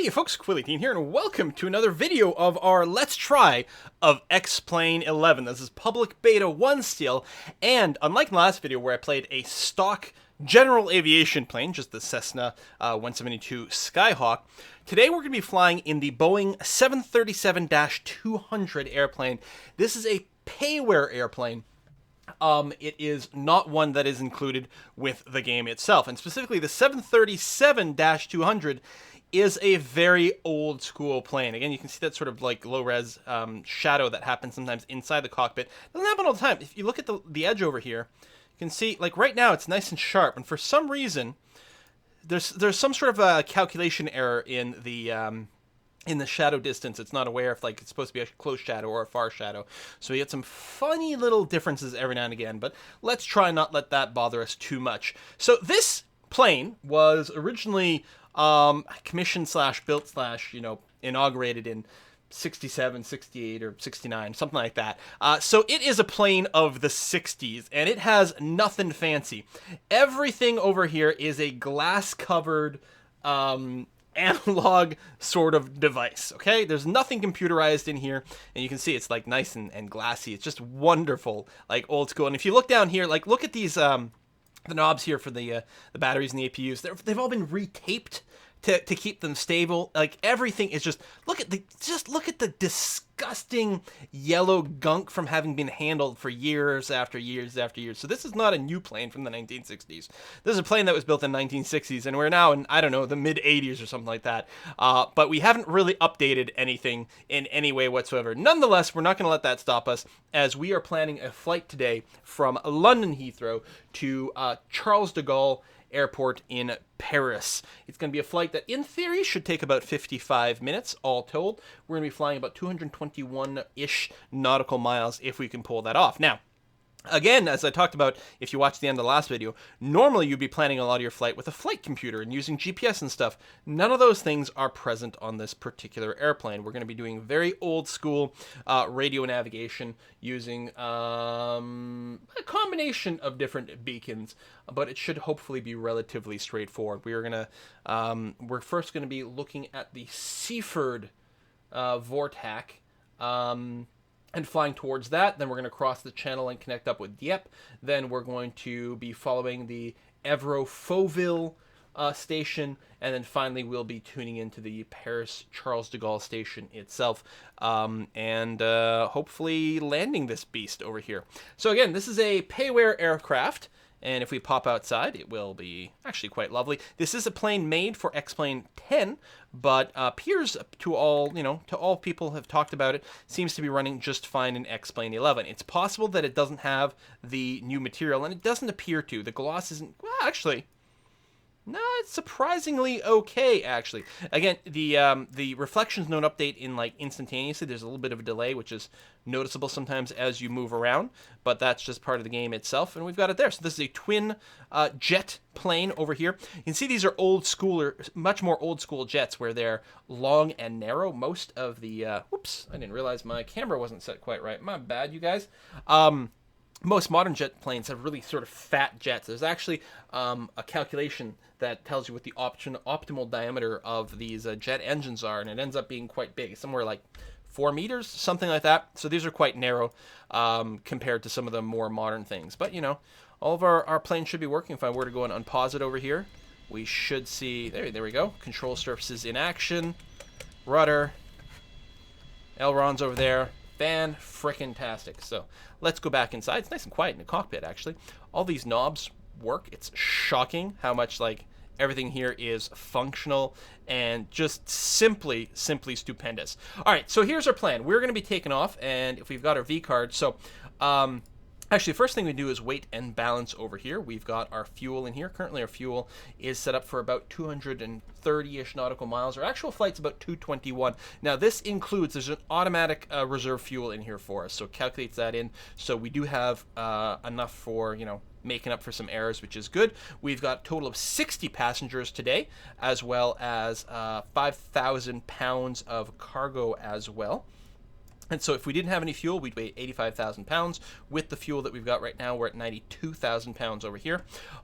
Hey folks, Quilly here, and welcome to another video of our Let's Try of X-Plane 11. This is public beta 1 still, and unlike the last video where I played a stock general aviation plane, just the Cessna 172 Skyhawk, today we're going to be flying in the Boeing 737-200 airplane. This is a payware airplane. It is not one that is included with the game itself, and specifically the 737-200 is a very old school plane. Again, you can see that sort of like low-res shadow that happens sometimes inside the cockpit. It doesn't happen all the time. If you look at the edge over here, you can see, like right now, it's nice and sharp, and for some reason, there's some sort of a calculation error in the shadow distance. It's not aware if like it's supposed to be a close shadow or a far shadow. So you get some funny little differences every now and again, but let's try not let that bother us too much. So this plane was originally commissioned / built / inaugurated in 67, 68, or 69, something like that. So it is a plane of the 60s, and it has nothing fancy. Everything over here is a glass-covered analog sort of device, okay? There's nothing computerized in here, and you can see it's like nice and glassy. It's just wonderful, like old school. And if you look down here, like look at these the knobs here for the batteries and the APUs. They've all been retaped to keep them stable. Like everything is just look at the disgusting yellow gunk from having been handled for years after years after years. So this is not a new plane from the 1960s. This is a plane that was built in the 1960s, and we're now in, I don't know, the mid 80s or something like that. But we haven't really updated anything in any way whatsoever. Nonetheless, we're not going to let that stop us, as we are planning a flight today from London Heathrow to Charles de Gaulle Airport in Paris. It's going to be a flight that in theory should take about 55 minutes all told. We're going to be flying about 221-ish nautical miles if we can pull that off. Now, again, as I talked about, if you watched the end of the last video, normally you'd be planning a lot of your flight with a flight computer and using GPS and stuff. None of those things are present on this particular airplane. We're going to be doing very old school radio navigation using a combination of different beacons, but it should hopefully be relatively straightforward. We're first going to be looking at the Seaford Vortac, and flying towards that. Then we're going to cross the channel and connect up with Dieppe. Then we're going to be following the Evro-Fauville station, and then finally we'll be tuning into the Paris Charles de Gaulle station itself, and hopefully landing this beast over here. So again, this is a payware aircraft, and if we pop outside, it will be actually quite lovely. This is a plane made for X-Plane 10, but appears to all people have talked about it, seems to be running just fine in X-Plane 11. It's possible that it doesn't have the new material, and it doesn't appear to. The gloss isn't, well, actually, no, it's surprisingly okay, actually. Again, the reflections don't update in like instantaneously. There's a little bit of a delay, which is noticeable sometimes as you move around, but that's just part of the game itself, and we've got it there. So this is a twin jet plane over here. You can see these are old school, or much more old school jets, where they're long and narrow. Most of the whoops, I didn't realize my camera wasn't set quite right. My bad, you guys. Most modern jet planes have really sort of fat jets. There's actually a calculation that tells you what the optimal diameter of these jet engines are, and it ends up being quite big, somewhere like 4 meters, something like that. So these are quite narrow compared to some of the more modern things. But, you know, all of our planes should be working. If I were to go and unpause it over here, we should see, there we go, control surfaces in action, rudder, ailerons over there. Fan-frickin-tastic. So let's go back inside. It's nice and quiet in the cockpit, actually. All these knobs work. It's shocking how much like everything here is functional and just simply stupendous. All right, so here's our plan. We're going to be taking off, and if we've got our V card, so actually, the first thing we do is weight and balance over here. We've got our fuel in here. Currently, our fuel is set up for about 230-ish nautical miles. Our actual flight's about 221. Now, this includes, there's an automatic reserve fuel in here for us, so it calculates that in. So we do have enough for, making up for some errors, which is good. We've got a total of 60 passengers today, as well as 5,000 pounds of cargo as well. And so if we didn't have any fuel, we'd weigh 85,000 pounds. With the fuel that we've got right now, we're at 92,000 pounds over here.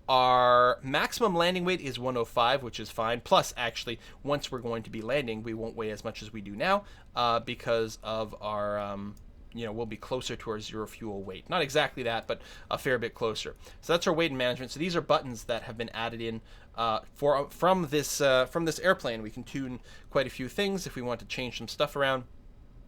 Our maximum landing weight is 105, which is fine. Plus, actually, once we're going to be landing, we won't weigh as much as we do now because of our... we'll be closer to our zero fuel weight. Not exactly that, but a fair bit closer. So that's our weight and management. So these are buttons that have been added in from this airplane. We can tune quite a few things if we want to change some stuff around,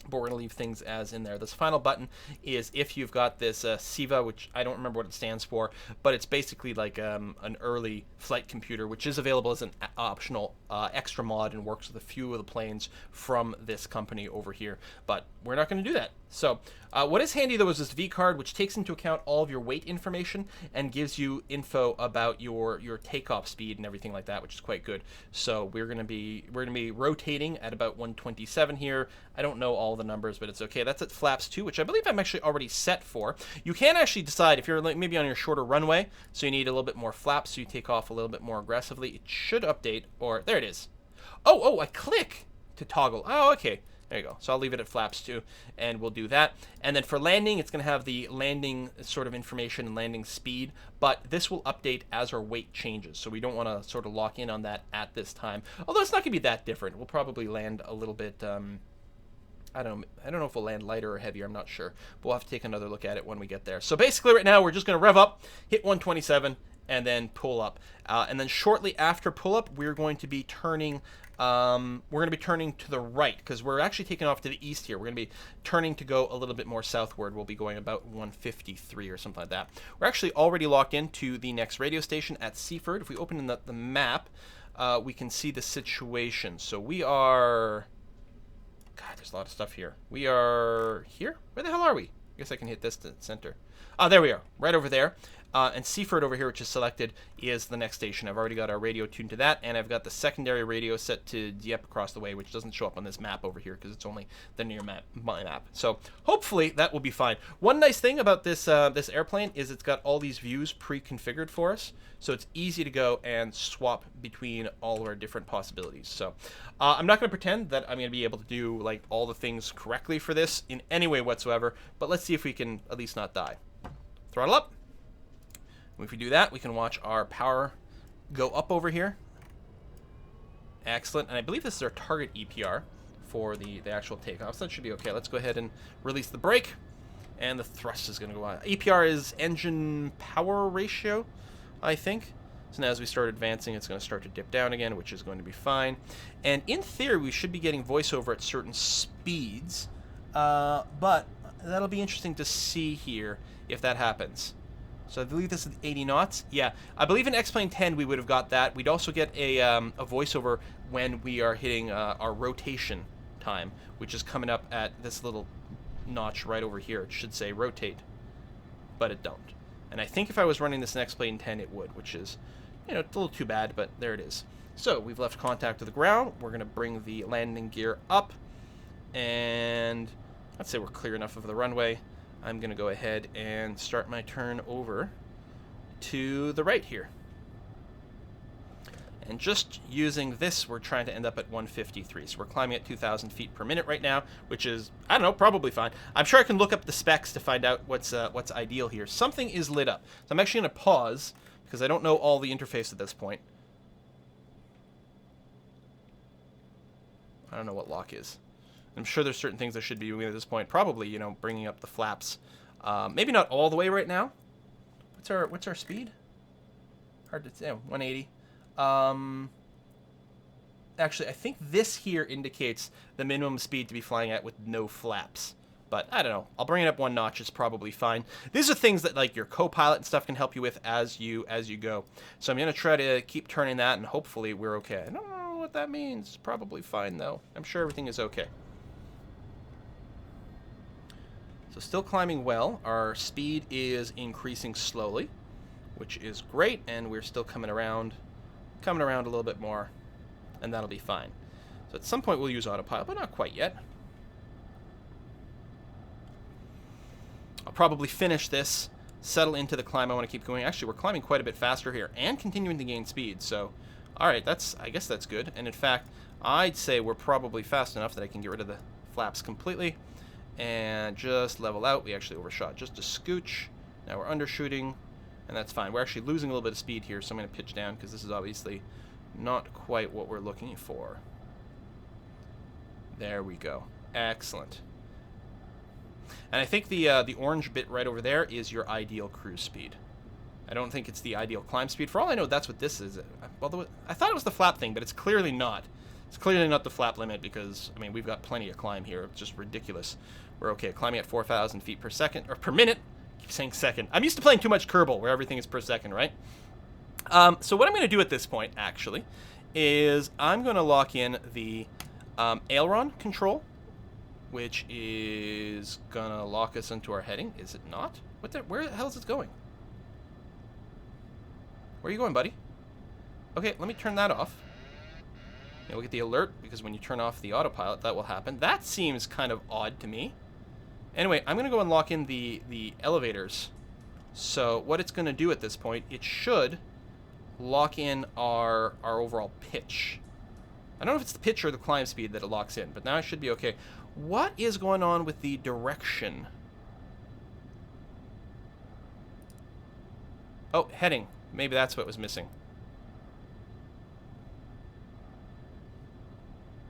but we're going to leave things as in there. This final button is if you've got this SIVA, which I don't remember what it stands for, but it's basically like an early flight computer, which is available as an optional extra mod and works with a few of the planes from this company over here. But we're not going to do that. So what is handy, though, is this V card, which takes into account all of your weight information and gives you info about your takeoff speed and everything like that, which is quite good. So we're going to be rotating at about 127 here. I don't know all the numbers, but it's okay. That's at flaps 2, which I believe I'm actually already set for. You can actually decide if you're maybe on your shorter runway, so you need a little bit more flaps, so you take off a little bit more aggressively. It should update, or there it is. Oh, I click to toggle. Oh, okay. There you go. So I'll leave it at flaps 2, and we'll do that. And then for landing, it's going to have the landing sort of information and landing speed, but this will update as our weight changes. So we don't want to sort of lock in on that at this time. Although it's not going to be that different. We'll probably land a little bit, I don't know if we'll land lighter or heavier. I'm not sure. But we'll have to take another look at it when we get there. So basically right now, we're just going to rev up, hit 127, and then pull up. And then shortly after pull up, we're going to be turning... to the right because we're actually taking off to the east here. We're going to be turning to go a little bit more southward. We'll be going about 153 or something like that. We're actually already locked into the next radio station at Seaford. If we open in the map, we can see the situation. So we are... God, there's a lot of stuff here. We are here? Where the hell are we? I guess I can hit this to center. Oh, there we are. Right over there. And Seaford over here, which is selected, is the next station. I've already got our radio tuned to that, and I've got the secondary radio set to Dieppe across the way, which doesn't show up on this map over here because it's only the near map, my map. So hopefully that will be fine. One nice thing about this this airplane is it's got all these views pre-configured for us, so it's easy to go and swap between all of our different possibilities. So I'm not going to pretend that I'm going to be able to do like all the things correctly for this in any way whatsoever, but let's see if we can at least not die. Throttle up. If we do that, we can watch our power go up over here. Excellent. And I believe this is our target EPR for the actual takeoff, so that should be okay. Let's go ahead and release the brake, and the thrust is going to go on. EPR is engine power ratio, I think. So now as we start advancing, it's going to start to dip down again, which is going to be fine. And in theory, we should be getting voiceover at certain speeds, but that'll be interesting to see here if that happens. So I believe this is 80 knots. Yeah, I believe in X-Plane 10 we would have got that. We'd also get a voiceover when we are hitting our rotation time, which is coming up at this little notch right over here. It should say rotate, but it don't. And I think if I was running this in X-Plane 10 it would, which is, it's a little too bad, but there it is. So we've left contact with the ground. We're going to bring the landing gear up, and let's say we're clear enough of the runway. I'm going to go ahead and start my turn over to the right here. And just using this, we're trying to end up at 153. So we're climbing at 2,000 feet per minute right now, which is, I don't know, probably fine. I'm sure I can look up the specs to find out what's ideal here. Something is lit up. So I'm actually going to pause because I don't know all the interface at this point. I don't know what lock is. I'm sure there's certain things I should be doing at this point. Probably, bringing up the flaps. Maybe not all the way right now. What's our speed? Hard to say. 180. Actually, I think this here indicates the minimum speed to be flying at with no flaps. But I don't know. I'll bring it up one notch. It's probably fine. These are things that like your co-pilot and stuff can help you with as you go. So I'm gonna try to keep turning that, and hopefully we're okay. I don't know what that means. Probably fine though. I'm sure everything is okay. So still climbing well. Our speed is increasing slowly, which is great, and we're still coming around a little bit more, and that'll be fine. So at some point we'll use autopilot, but not quite yet. I'll probably finish this, settle into the climb. I want to keep going. Actually, we're climbing quite a bit faster here and continuing to gain speed. So, all right, I guess that's good. And in fact, I'd say we're probably fast enough that I can get rid of the flaps completely. And just level out. We actually overshot just a scooch. Now we're undershooting, and that's fine. We're actually losing a little bit of speed here, so I'm going to pitch down because this is obviously not quite what we're looking for. There we go. Excellent. And I think the orange bit right over there is your ideal cruise speed. I don't think it's the ideal climb speed. For all I know, that's what this is. Although I thought it was the flap thing, but it's clearly not. It's clearly not the flap limit because, I mean, we've got plenty of climb here. It's just ridiculous. We're okay. Climbing at 4,000 feet per second, or per minute. I keep saying second. I'm used to playing too much Kerbal, where everything is per second, right? So what I'm going to do at this point, actually, is I'm going to lock in the aileron control, which is going to lock us into our heading. Is it not? Where the hell is it going? Where are you going, buddy? Okay, let me turn that off. You'll get the alert, because when you turn off the autopilot, that will happen. That seems kind of odd to me. Anyway, I'm going to go and lock in the elevators. So what it's going to do at this point, it should lock in our overall pitch. I don't know if it's the pitch or the climb speed that it locks in, but now I should be okay. What is going on with the direction? Oh, heading. Maybe that's what was missing.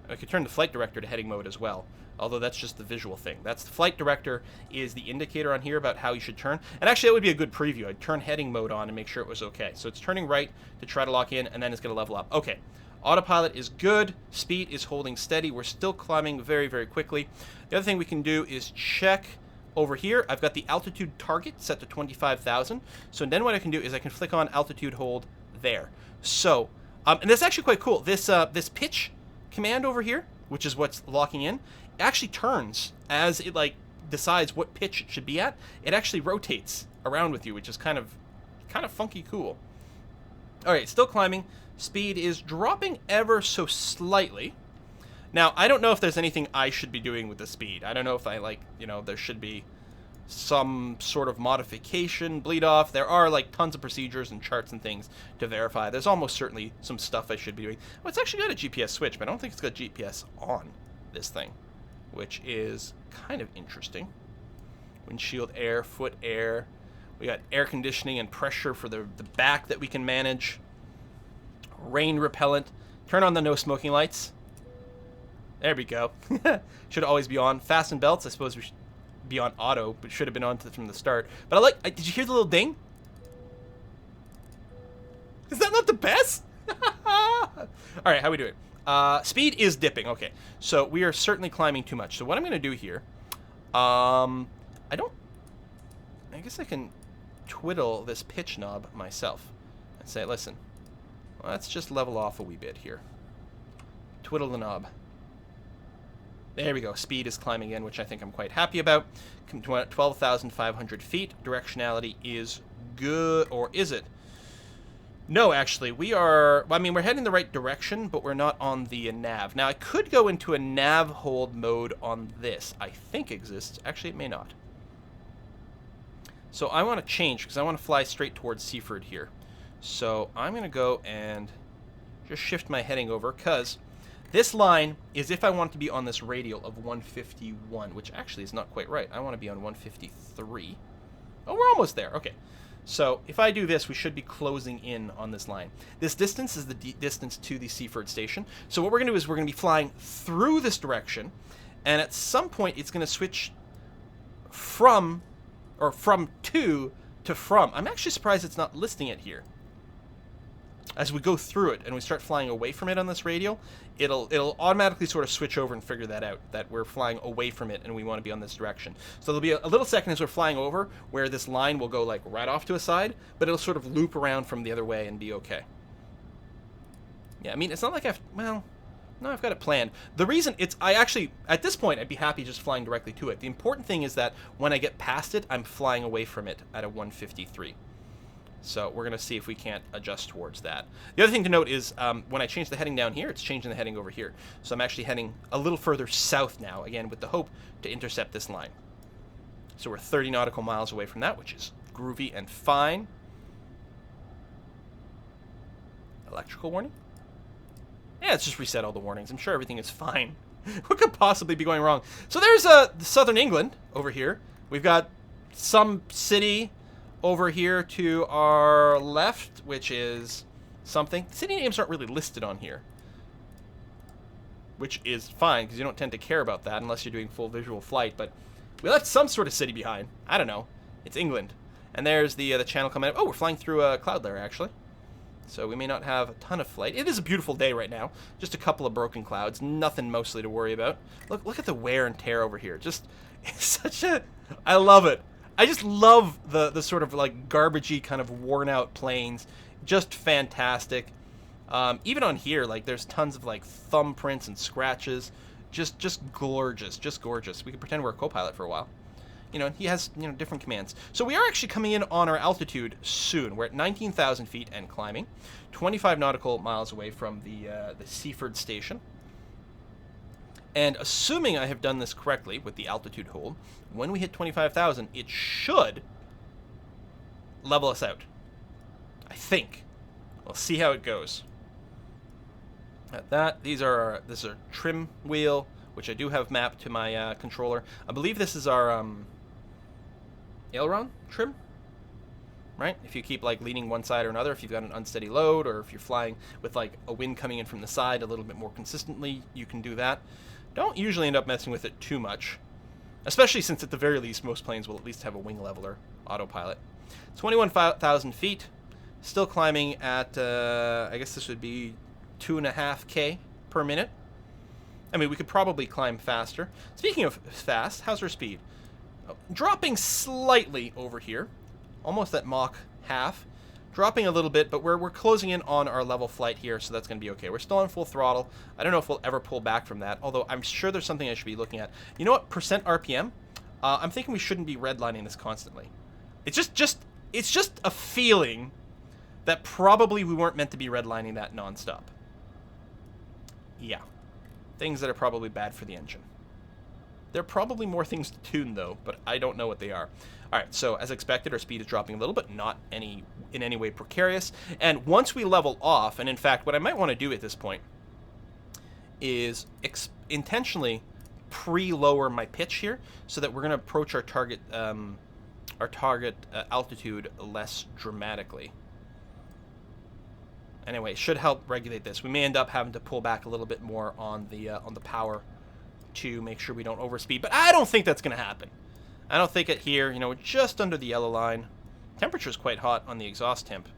I could turn the flight director to heading mode as well, although that's just the visual thing. That's the flight director is the indicator on here about how you should turn. And actually, that would be a good preview. I'd turn heading mode on and make sure it was okay. So it's turning right to try to lock in, and then it's going to level up. Okay. Autopilot is good. Speed is holding steady. We're still climbing very, very quickly. The other thing we can do is check over here. I've got the altitude target set to 25,000. So then what I can do is I can flick on altitude hold there. So, and that's actually quite cool. This pitch command over here, which is what's locking in, actually turns as it like decides what pitch it should be at. It actually rotates around with you, which is kind of funky cool. All right, still climbing. Speed is dropping ever so slightly. Now, I don't know if there's anything I should be doing with the speed. I don't know if there should be some sort of modification, bleed off. There are like tons of procedures and charts and things to verify. There's almost certainly some stuff I should be doing. Well, it's actually got a GPS switch, but I don't think it's got GPS on this thing, which is kind of interesting. Windshield air, foot air. We got air conditioning and pressure for the back that we can manage. Rain repellent. Turn on the no smoking lights. There we go. Should always be on. Fasten belts. I suppose we should be on auto, but should have been on from the start. But did you hear the little ding? Is that not the best? All right, how we doing? Speed is dipping. Okay, so we are certainly climbing too much. So what I'm going to do here, I guess I can twiddle this pitch knob myself and say, listen, let's just level off a wee bit here. Twiddle the knob. There we go. Speed is climbing in, which I think I'm quite happy about. 12,500 feet. Directionality is good, or is it? No, actually, we are... I mean, we're heading the right direction, but we're not on the nav. Now, I could go into a nav hold mode on this. I think exists. Actually, it may not. So I want to change, because I want to fly straight towards Seaford here. So I'm going to go and just shift my heading over, because this line is if I want to be on this radial of 151, which actually is not quite right. I want to be on 153. Oh, we're almost there. Okay. So if I do this, we should be closing in on this line. This distance is the distance to the Seaford station. So what we're going to do is we're going to be flying through this direction, and at some point it's going to switch from to from. I'm actually surprised it's not listing it here. As we go through it and we start flying away from it on this radial, it'll automatically sort of switch over and figure that out, that we're flying away from it and we want to be on this direction. So there'll be a little second as we're flying over where this line will go like right off to a side, but it'll sort of loop around from the other way and be okay. Yeah, I mean, it's not like no, I've got it planned. The reason at this point, I'd be happy just flying directly to it. The important thing is that when I get past it, I'm flying away from it at a 153. So we're going to see if we can't adjust towards that. The other thing to note is when I change the heading down here, it's changing the heading over here. So I'm actually heading a little further south now, again, with the hope to intercept this line. So we're 30 nautical miles away from that, which is groovy and fine. Electrical warning? Yeah, let's just reset all the warnings. I'm sure everything is fine. What could possibly be going wrong? So there's southern England over here. We've got some city over here to our left, which is something. City names aren't really listed on here, which is fine because you don't tend to care about that unless you're doing full visual flight. But we left some sort of city behind. I don't know. It's England. And there's the channel coming up. Oh, we're flying through a cloud layer, actually. So we may not have a ton of flight. It is a beautiful day right now. Just a couple of broken clouds. Nothing mostly to worry about. Look at the wear and tear over here. Just, it's such a... I love it. I just love the sort of like garbagey kind of worn out planes. Just fantastic. Even on here, like there's tons of like thumbprints and scratches. Just gorgeous. Just gorgeous. We could pretend we're a co-pilot for a while. You know, he has, you know, different commands. So we are actually coming in on our altitude soon. We're at 19,000 feet and climbing, 25 nautical miles away from the Seaford station. And assuming I have done this correctly with the altitude hold, when we hit 25,000, it should level us out. I think. We'll see how it goes. At that, this is our trim wheel, which I do have mapped to my controller. I believe this is our aileron trim, right? If you keep like leaning one side or another, if you've got an unsteady load, or if you're flying with like a wind coming in from the side a little bit more consistently, you can do that. Don't usually end up messing with it too much, especially since at the very least most planes will at least have a wing leveler autopilot. 21,000 feet, still climbing at I guess this would be 2.5K per minute. I mean, we could probably climb faster. Speaking of fast, how's our speed? Dropping slightly over here, almost at Mach half. Dropping a little bit, but we're closing in on our level flight here, so that's going to be okay. We're still on full throttle. I don't know if we'll ever pull back from that, although I'm sure there's something I should be looking at. You know what? Percent RPM? I'm thinking we shouldn't be redlining this constantly. It's just a feeling that probably we weren't meant to be redlining that nonstop. Yeah. Things that are probably bad for the engine. There are probably more things to tune, though, but I don't know what they are. All right, so as expected, our speed is dropping a little, but not in any way precarious. And once we level off, and in fact, what I might want to do at this point is intentionally pre-lower my pitch here, so that we're going to approach our target altitude less dramatically. Anyway, it should help regulate this. We may end up having to pull back a little bit more on the power to make sure we don't overspeed, but I don't think that's going to happen. I don't think it here. You know, we're just under the yellow line. Temperature's quite hot on the exhaust temp.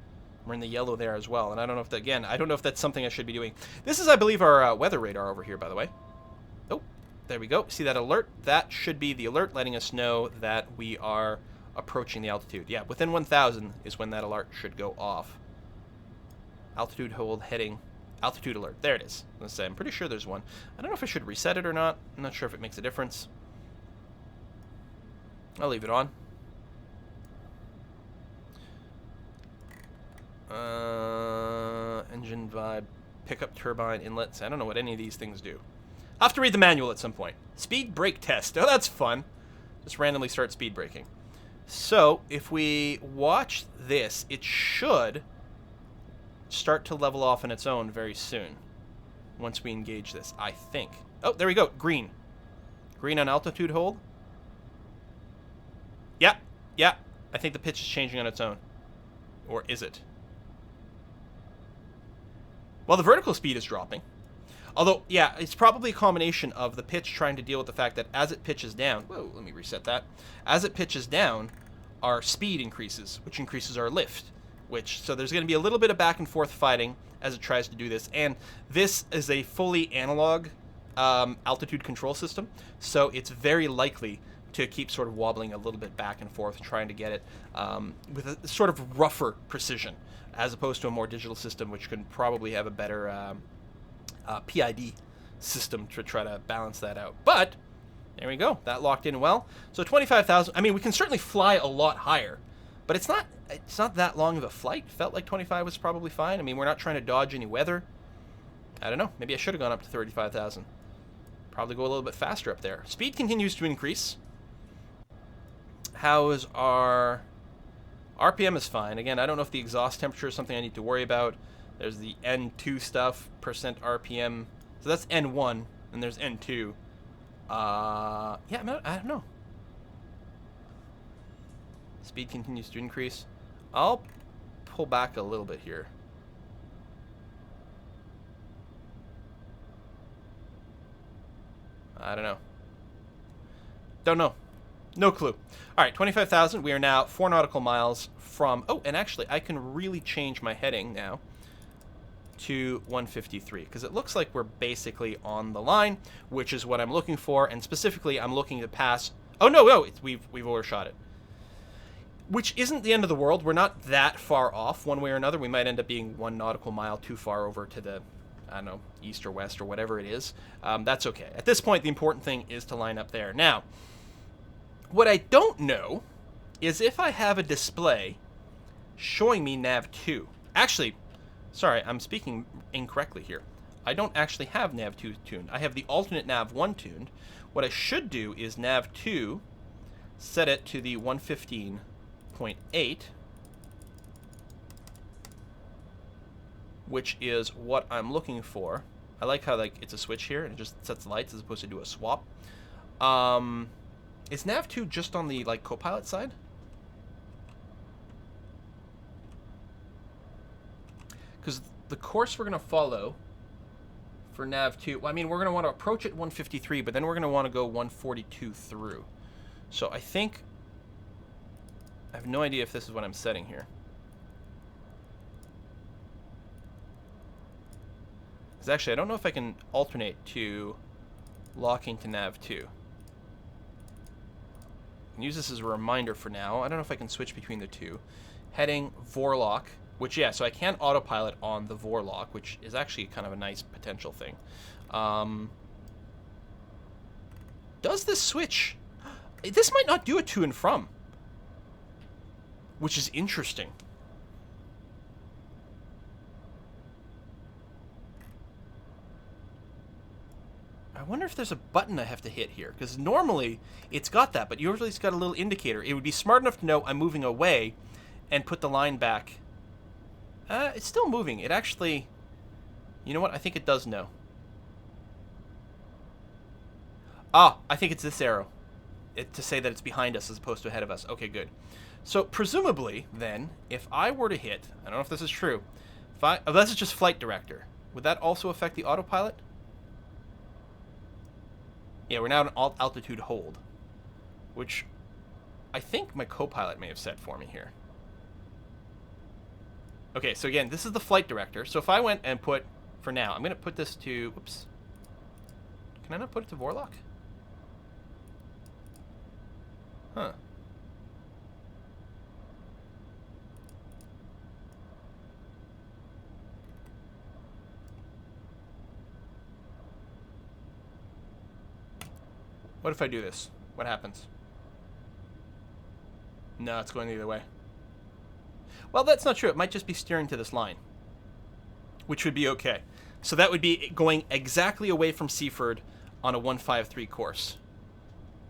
We're in the yellow there as well, and I don't know if that, again, I don't know if that's something I should be doing. This is, I believe, our weather radar over here, by the way. Oh, there we go. See that alert? That should be the alert letting us know that we are approaching the altitude. Yeah, within 1,000 is when that alert should go off. Altitude hold heading. Altitude alert. There it is. Let's say I'm pretty sure there's one. I don't know if I should reset it or not. I'm not sure if it makes a difference. I'll leave it on. Engine vibe, pickup turbine inlets. I don't know what any of these things do. I'll have to read the manual at some point. Speed brake test. Oh, that's fun. Just randomly start speed braking. So if we watch this, it should start to level off on its own very soon once we engage this, I think. Oh, there we go. Green. Green on altitude hold. Yeah. I think the pitch is changing on its own. Or is it? Well, the vertical speed is dropping. Although, yeah, it's probably a combination of the pitch trying to deal with the fact that as it pitches down... Whoa, let me reset that. As it pitches down, our speed increases, which increases our lift. So there's going to be a little bit of back and forth fighting as it tries to do this. And this is a fully analog altitude control system, so it's very likely to keep sort of wobbling a little bit back and forth, trying to get it with a sort of rougher precision, as opposed to a more digital system, which can probably have a better PID system to try to balance that out. But there we go. That locked in well. So 25,000. I mean, we can certainly fly a lot higher, but it's not that long of a flight. Felt like 25 was probably fine. I mean, we're not trying to dodge any weather. I don't know. Maybe I should have gone up to 35,000. Probably go a little bit faster up there. Speed continues to increase. How is our... RPM is fine. Again, I don't know if the exhaust temperature is something I need to worry about. There's the N2 stuff, percent RPM. So that's N1, and And there's N2. Yeah, I don't know. Speed continues to increase. I'll pull back a little bit here. I don't know. Don't know. No clue. All right, 25,000. We are now 4 nautical miles from... Oh, and actually, I can really change my heading now to 153, because it looks like we're basically on the line, which is what I'm looking for, and specifically, I'm looking to pass... Oh, no, we've overshot it. Which isn't the end of the world. We're not that far off one way or another. We might end up being 1 nautical mile too far over to the, I don't know, east or west or whatever it is. That's okay. At this point, the important thing is to line up there. Now, what I don't know is if I have a display showing me nav2. Actually, sorry, I'm speaking incorrectly here. I don't actually have nav2 tuned. I have the alternate nav1 tuned. What I should do is nav2, set it to the 115.8, which is what I'm looking for. I like how it's a switch here and it just sets lights as opposed to do a swap. Is nav2 just on the Copilot side? Because the course we're going to follow for nav2, well, I mean, we're going to want to approach at 153, but then we're going to want to go 142 through. So I think, I have no idea if this is what I'm setting here. Because actually, I don't know if I can alternate to locking to nav2. I can use this as a reminder for now. I don't know if I can switch between the two. Heading, Vorlock, which, yeah, so I can autopilot on the Vorlock, which is actually kind of a nice potential thing. Does this switch... This might not do a to and from, which is interesting. I wonder if there's a button I have to hit here, because normally it's got that, but usually it's got a little indicator. It would be smart enough to know I'm moving away and put the line back. It's still moving. It actually... You know what? I think it does know. Ah, I think it's this arrow. To say that it's behind us as opposed to ahead of us. Okay, good. So, presumably, then, if I were to hit... I don't know if this is true. Oh, this is just flight director. Would that also affect the autopilot? Yeah, we're now at an altitude hold, which I think my co-pilot may have set for me here. Okay, so again, this is the flight director. So if I went and put, for now, I'm going to put this to, oops. Can I not put it to Vorlock? Huh. What if I do this? What happens? No, it's going the other way. Well, that's not true. It might just be steering to this line, which would be okay. So that would be going exactly away from Seaford on a 153 course.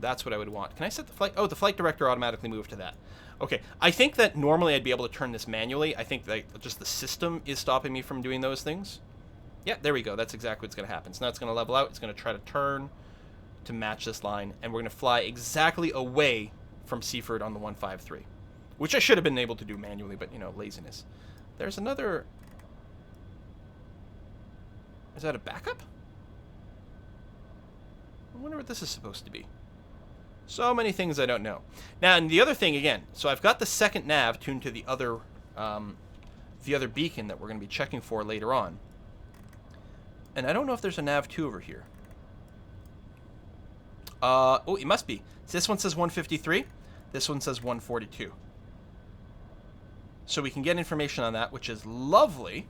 That's what I would want. Can I set the flight? Oh, the flight director automatically moved to that. Okay. I think that normally I'd be able to turn this manually. I think that just the system is stopping me from doing those things. Yeah, there we go. That's exactly what's going to happen. So now it's going to level out. It's going to try to turn to match this line, and we're going to fly exactly away from Seaford on the 153, which I should have been able to do manually, but, you know, laziness. There's another... Is that a backup? I wonder what this is supposed to be. So many things I don't know. Now, and the other thing, again, so I've got the second nav tuned to the other beacon that we're going to be checking for later on. And I don't know if there's a nav 2 over here. Oh, it must be. So this one says 153. This one says 142. So we can get information on that, which is lovely.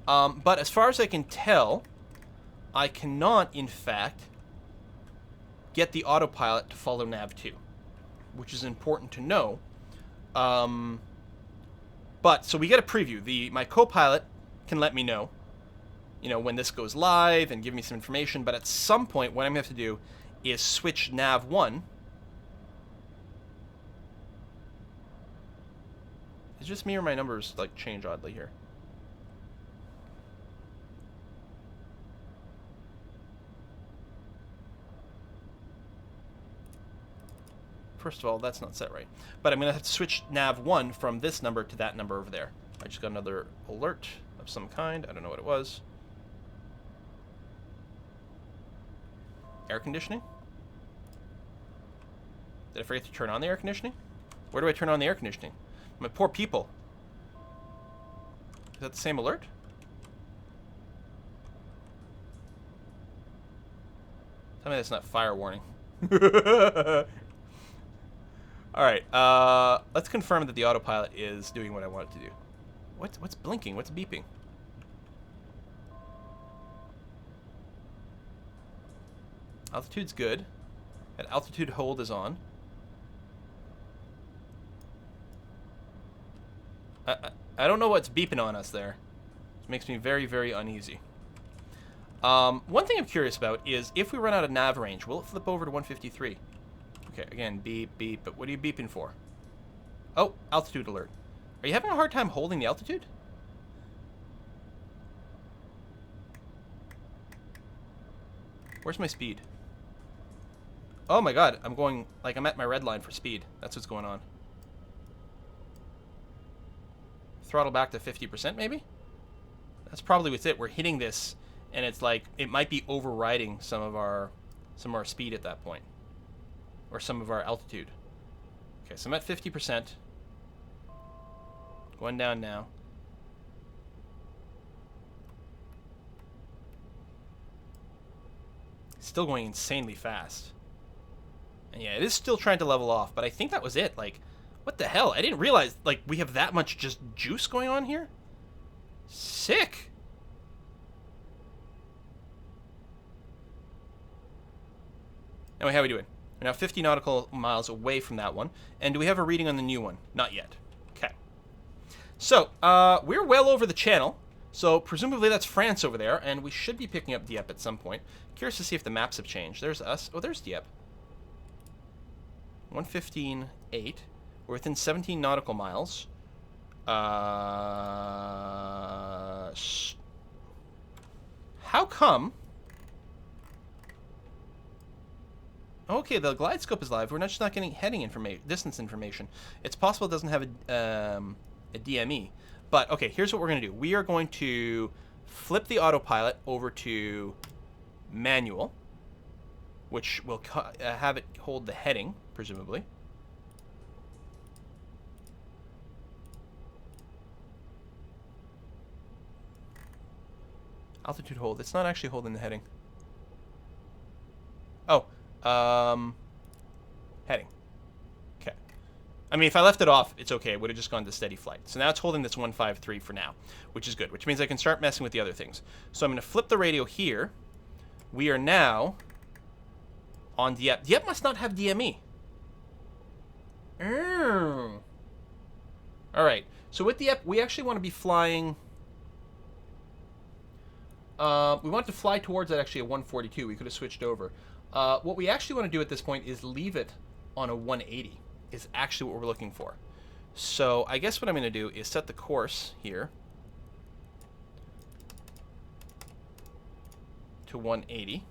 But as far as I can tell, I cannot, in fact, get the autopilot to follow nav 2, which is important to know. But, so we get a preview. My co-pilot can let me know, you know, when this goes live and give me some information. But at some point, what I'm going to have to do is switch nav 1. It's just me or my numbers, like, change oddly here. first of all, that's not set right. But I'm going to have to switch nav 1 from this number to that number over there. I just got another alert of some kind. I don't know what it was. Air conditioning? Did I forget to turn on the air conditioning? Where do I turn on the air conditioning? My poor people. Is that the same alert? Tell me that's not fire warning. Alright, let's confirm that the autopilot is doing what I want it to do. What's blinking? What's beeping? Altitude's good. And altitude hold is on. I don't know what's beeping on us there. It makes me very, very uneasy. One thing I'm curious about is if we run out of nav range, will it flip over to 153? Okay, again, beep, beep, but what are you beeping for? Oh, altitude alert. Are you having a hard time holding the altitude? Where's my speed? Oh my god, I'm going, like, I'm at my red line for speed. That's what's going on. Throttle back to 50% maybe? That's probably what's it. We're hitting this, and it's like, it might be overriding some of our speed at that point. Or some of our altitude. Okay, so I'm at 50%. Going down now. Still going insanely fast. And yeah, it is still trying to level off, but I think that was it. Like, what the hell? I didn't realize, like, we have that much just juice going on here? Sick! Anyway, how are we doing? We're now 50 nautical miles away from that one. And do we have a reading on the new one? Not yet. Okay. So, we're well over the channel. So, presumably that's France over there, and we should be picking up Dieppe at some point. Curious to see if the maps have changed. There's us. Oh, there's Dieppe. 115.8. We're within 17 nautical miles. How come? Okay, the glide scope is live. We're just not getting heading information, distance information. It's possible it doesn't have a DME. But, okay, here's what we're going to do. We are going to flip the autopilot over to manual, which will have it hold the heading, presumably. Altitude hold. It's not actually holding the heading. Oh, heading. Okay. I mean, if I left it off, it's okay. It would have just gone to steady flight. So now it's holding this 153 for now, which is good, which means I can start messing with the other things. So I'm going to flip the radio here. We are now on Dieppe. Dieppe must not have DME. Oh. All right. So with Dieppe, we actually want to be flying... we want to fly towards that actually at 142. We could have switched over. What we actually want to do at this point is leave it on a 180 is actually what we're looking for. So I guess what I'm going to do is set the course here to 180.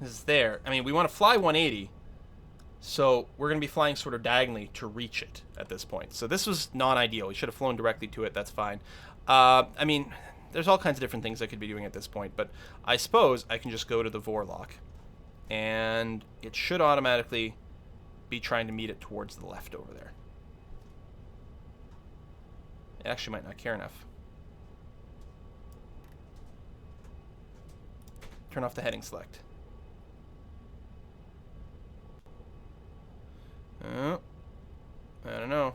This is there. I mean, we want to fly 180. So we're going to be flying sort of diagonally to reach it at this point. So this was non-ideal. We should have flown directly to it. That's fine. I mean, there's all kinds of different things I could be doing at this point. But I suppose I can just go to the Vorlock. And it should automatically be trying to meet it towards the left over there. It actually might not care enough. Turn off the heading select. I don't know.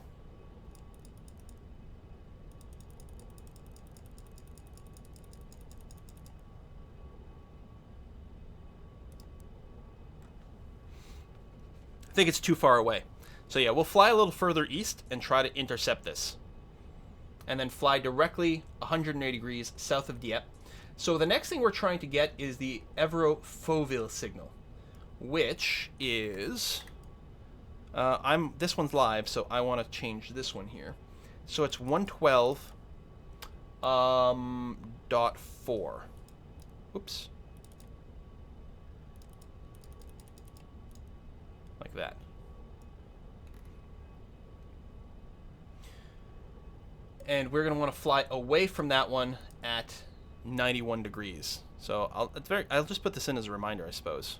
I think it's too far away. So yeah, we'll fly a little further east and try to intercept this. And then fly directly 180 degrees south of Dieppe. So the next thing we're trying to get is the Evro-Fauville signal, which is... this one's live, so I want to change this one here. So it's 112 Dot 4. Oops. Like that. And we're going to want to fly away from that one at 91 degrees. So I'll just put this in as a reminder, I suppose.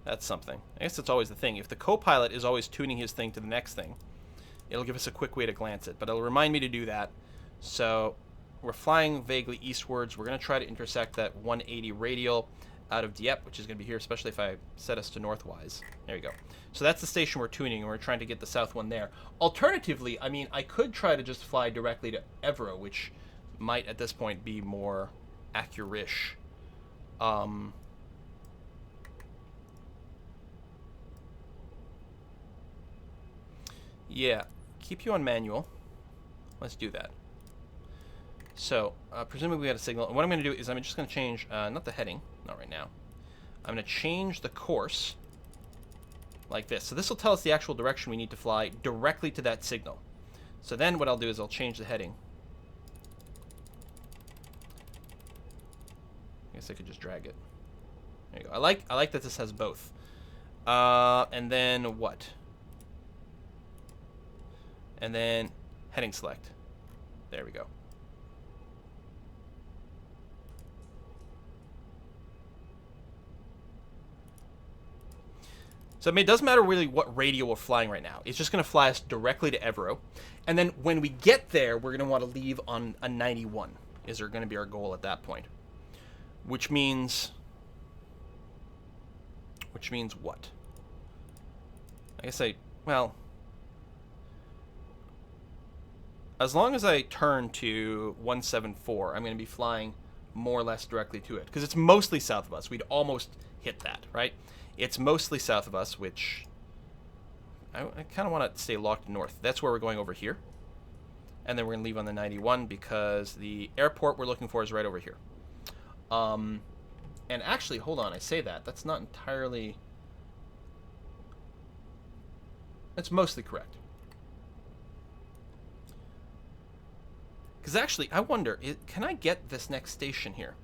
That's something. I guess that's always the thing. If the co-pilot is always tuning his thing to the next thing, it'll give us a quick way to glance it. But it'll remind me to do that. So we're flying vaguely eastwards. We're going to try to intersect that 180 radial out of Dieppe, which is going to be here, especially if I set us to northwise. There we go. So that's the station we're tuning, and we're trying to get the south one there. Alternatively, I mean, I could try to just fly directly to Evora, which might at this point be more accurate-ish. Yeah, keep you on manual. Let's do that. So, presumably we got a signal. And what I'm going to do is I'm just going to change, not the heading, not right now. I'm going to change the course like this. So this will tell us the actual direction we need to fly directly to that signal. So then what I'll do is I'll change the heading. I guess I could just drag it. There you go. I like that this has both. And then what? And then heading select. There we go. So it doesn't matter really what radial we're flying right now. It's just going to fly us directly to Evora. And then when we get there, we're going to want to leave on a 91. Is there going to be our goal at that point? Which means what? I guess well, as long as I turn to 174, I'm going to be flying more or less directly to it. Because it's mostly south of us. We'd almost hit that, right? It's mostly south of us, which I kind of want to stay locked north. That's where we're going over here. And then we're going to leave on the 91 because the airport we're looking for is right over here. And actually, hold on, I say that. That's not entirely... That's mostly correct. Because actually, I wonder, can I get this next station here?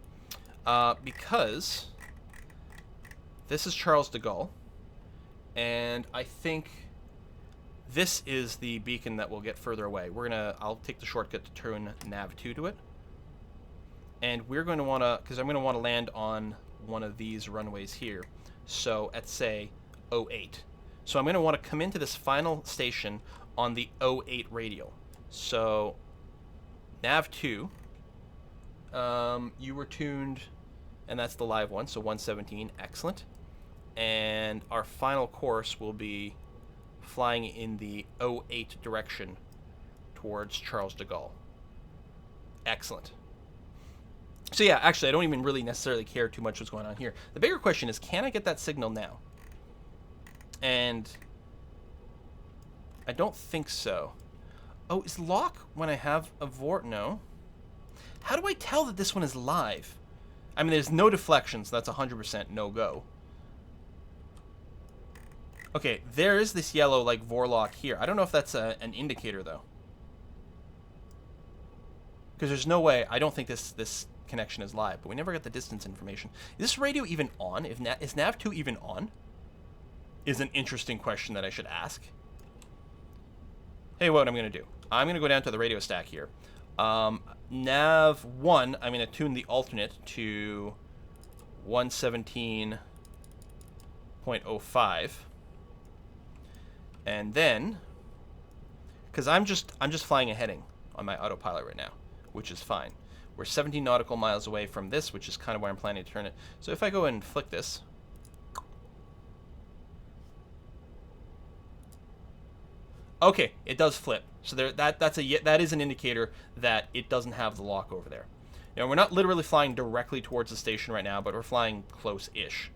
Because... This is Charles de Gaulle, and I think this is the beacon that we'll get further away. I'll take the shortcut to turn nav 2 to it, and we're going to want to, because I'm going to want to land on one of these runways here, so at, say, 08. So I'm going to want to come into this final station on the 08 radial. So, nav 2, you were tuned, and that's the live one, so 117, excellent. And our final course will be flying in the 08 direction towards Charles de Gaulle. Excellent. So yeah, actually, I don't even really necessarily care too much what's going on here. The bigger question is, can I get that signal now? And I don't think so. Oh, is lock when I have a VOR? No. How do I tell that this one is live? I mean, there's no deflections, so that's 100% no-go. Okay, there is this yellow, like, Vorlock here. I don't know if that's an indicator, though. Because there's no way, I don't think this connection is live, but we never got the distance information. Is this radio even on? Is nav2 even on? Is an interesting question that I should ask. Hey, what I'm going to do. I'm going to go down to the radio stack here. Nav1, I'm going to tune the alternate to 117.05. And then, because I'm just flying a heading on my autopilot right now, which is fine. We're 17 nautical miles away from this, which is kind of where I'm planning to turn it. So if I go and flick this, okay, it does flip. So that is an indicator that it doesn't have the lock over there. You know, we're not literally flying directly towards the station right now, but we're flying close-ish.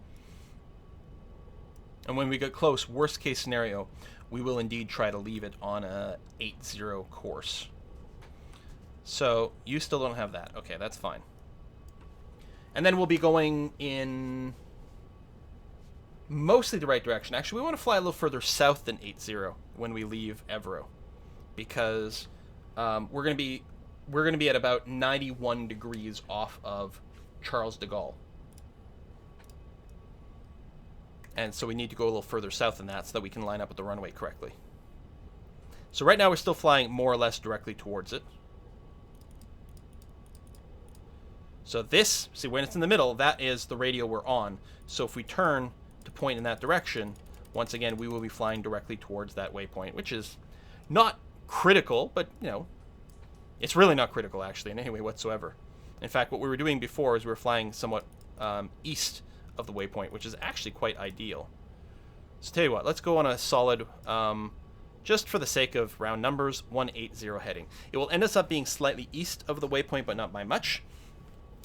And when we get close, worst case scenario, we will indeed try to leave it on a 80 course. So you still don't have that. Okay, that's fine. And then we'll be going in mostly the right direction. Actually, we want to fly a little further south than 80 when we leave Evora, because we're gonna be at about 91 degrees off of Charles de Gaulle. And so we need to go a little further south than that so that we can line up with the runway correctly. So right now we're still flying more or less directly towards it. So this, see when it's in the middle, that is the radio we're on. So if we turn to point in that direction, once again, we will be flying directly towards that waypoint, which is not critical, but, you know, it's really not critical, actually, in any way whatsoever. In fact, what we were doing before is we were flying somewhat east of the waypoint, which is actually quite ideal. So tell you what, let's go on a solid, just for the sake of round numbers, 180 heading. It will end us up being slightly east of the waypoint, but not by much.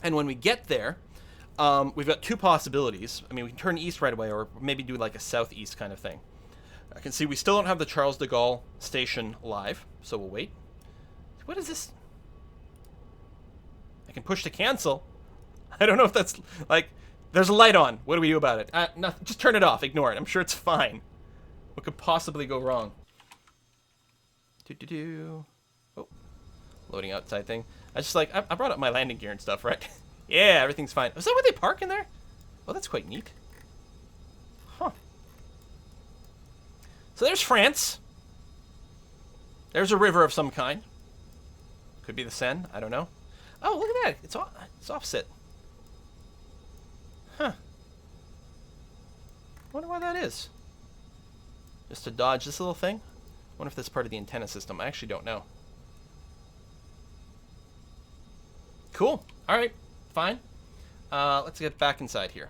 And when we get there, we've got two possibilities. I mean, we can turn east right away, or maybe do like a southeast kind of thing. I can see we still don't have the Charles de Gaulle station live, so we'll wait. What is this? I can push to cancel. I don't know if that's, like, there's a light on. What do we do about it? Nothing. Just turn it off. Ignore it. I'm sure it's fine. What could possibly go wrong? Oh, loading outside thing. I just like, I brought up my landing gear and stuff, right? Yeah, everything's fine. Is that where they park in there? Oh, that's quite neat. Huh. So there's France. There's a river of some kind. Could be the Seine. I don't know. Oh, look at that. It's offset. Huh. Wonder why that is. Just to dodge this little thing? Wonder if that's part of the antenna system. I actually don't know. Cool. All right. Fine. Let's get back inside here.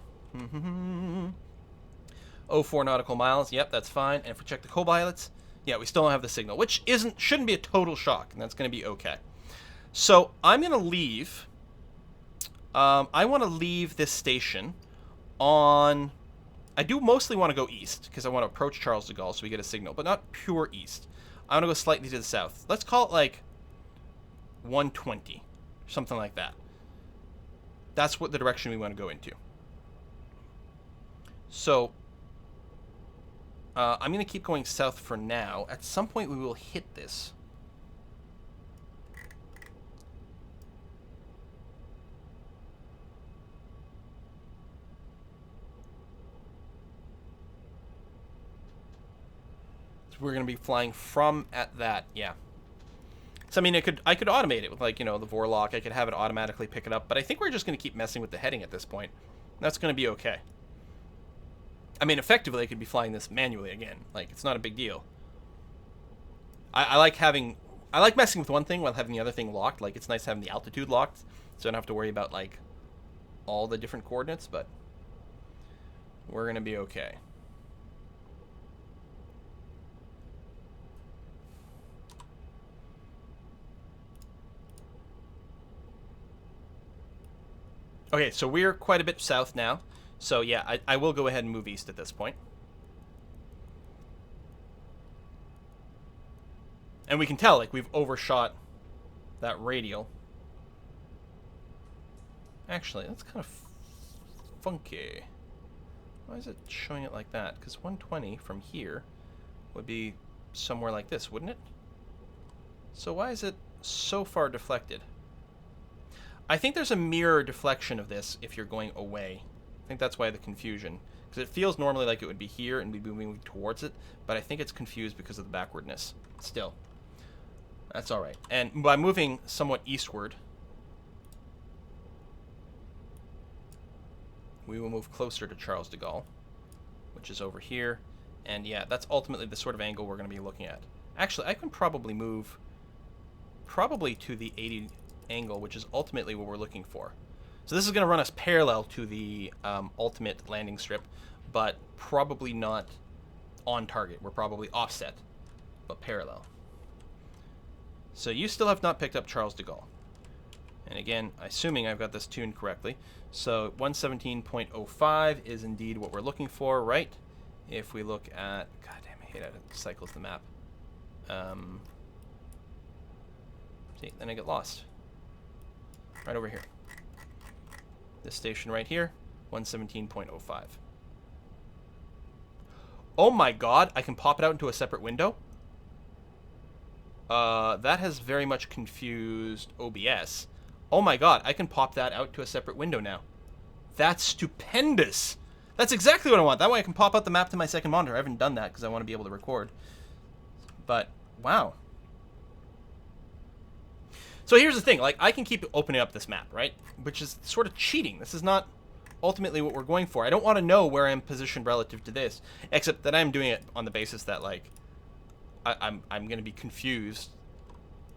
04 nautical miles. Yep, that's fine. And if we check the co-pilots, yeah, we still don't have the signal, which shouldn't be a total shock, and that's going to be okay. So I'm going to leave. I want to leave this station on. I do mostly want to go east because I want to approach Charles de Gaulle so we get a signal, but not pure east. I want to go slightly to the south. Let's call it like 120, something like that. That's what the direction we want to go into. So I'm going to keep going south for now. At some point we will hit this. So we're going to be flying from at that, yeah. So I mean, I could automate it with, like, you know, the Vorlock. I could have it automatically pick it up, but I think we're just going to keep messing with the heading at this point. That's going to be okay. I mean, effectively, I could be flying this manually again. Like, it's not a big deal. I like messing with one thing while having the other thing locked. Like, it's nice having the altitude locked, so I don't have to worry about, like, all the different coordinates, but we're going to be okay. Okay, so we're quite a bit south now. So yeah, I will go ahead and move east at this point. And we can tell, like, we've overshot that radial. Actually, that's kind of funky. Why is it showing it like that? Because 120 from here would be somewhere like this, wouldn't it? So why is it so far deflected? I think there's a mirror deflection of this if you're going away. I think that's why the confusion. Because it feels normally like it would be here and be moving towards it, but I think it's confused because of the backwardness. Still, that's all right. And by moving somewhat eastward, we will move closer to Charles de Gaulle, which is over here. And yeah, that's ultimately the sort of angle we're going to be looking at. Actually, I can probably move to the 80 angle, which is ultimately what we're looking for. So this is going to run us parallel to the ultimate landing strip, but probably not on target. We're probably offset, but parallel. So you still have not picked up Charles de Gaulle. And again, assuming I've got this tuned correctly. So 117.05 is indeed what we're looking for, right? If we look at... God damn, I hate how it cycles the map. See, then I get lost. Right over here. This station right here, 117.05. Oh my god, I can pop it out into a separate window? That has very much confused OBS. Oh my god, I can pop that out to a separate window now. That's stupendous. That's exactly what I want. That way I can pop out the map to my second monitor. I haven't done that because I want to be able to record. But, wow. So here's the thing. Like, I can keep opening up this map, right? Which is sort of cheating. This is not ultimately what we're going for. I don't want to know where I'm positioned relative to this. Except that I'm doing it on the basis that, like, I'm going to be confused.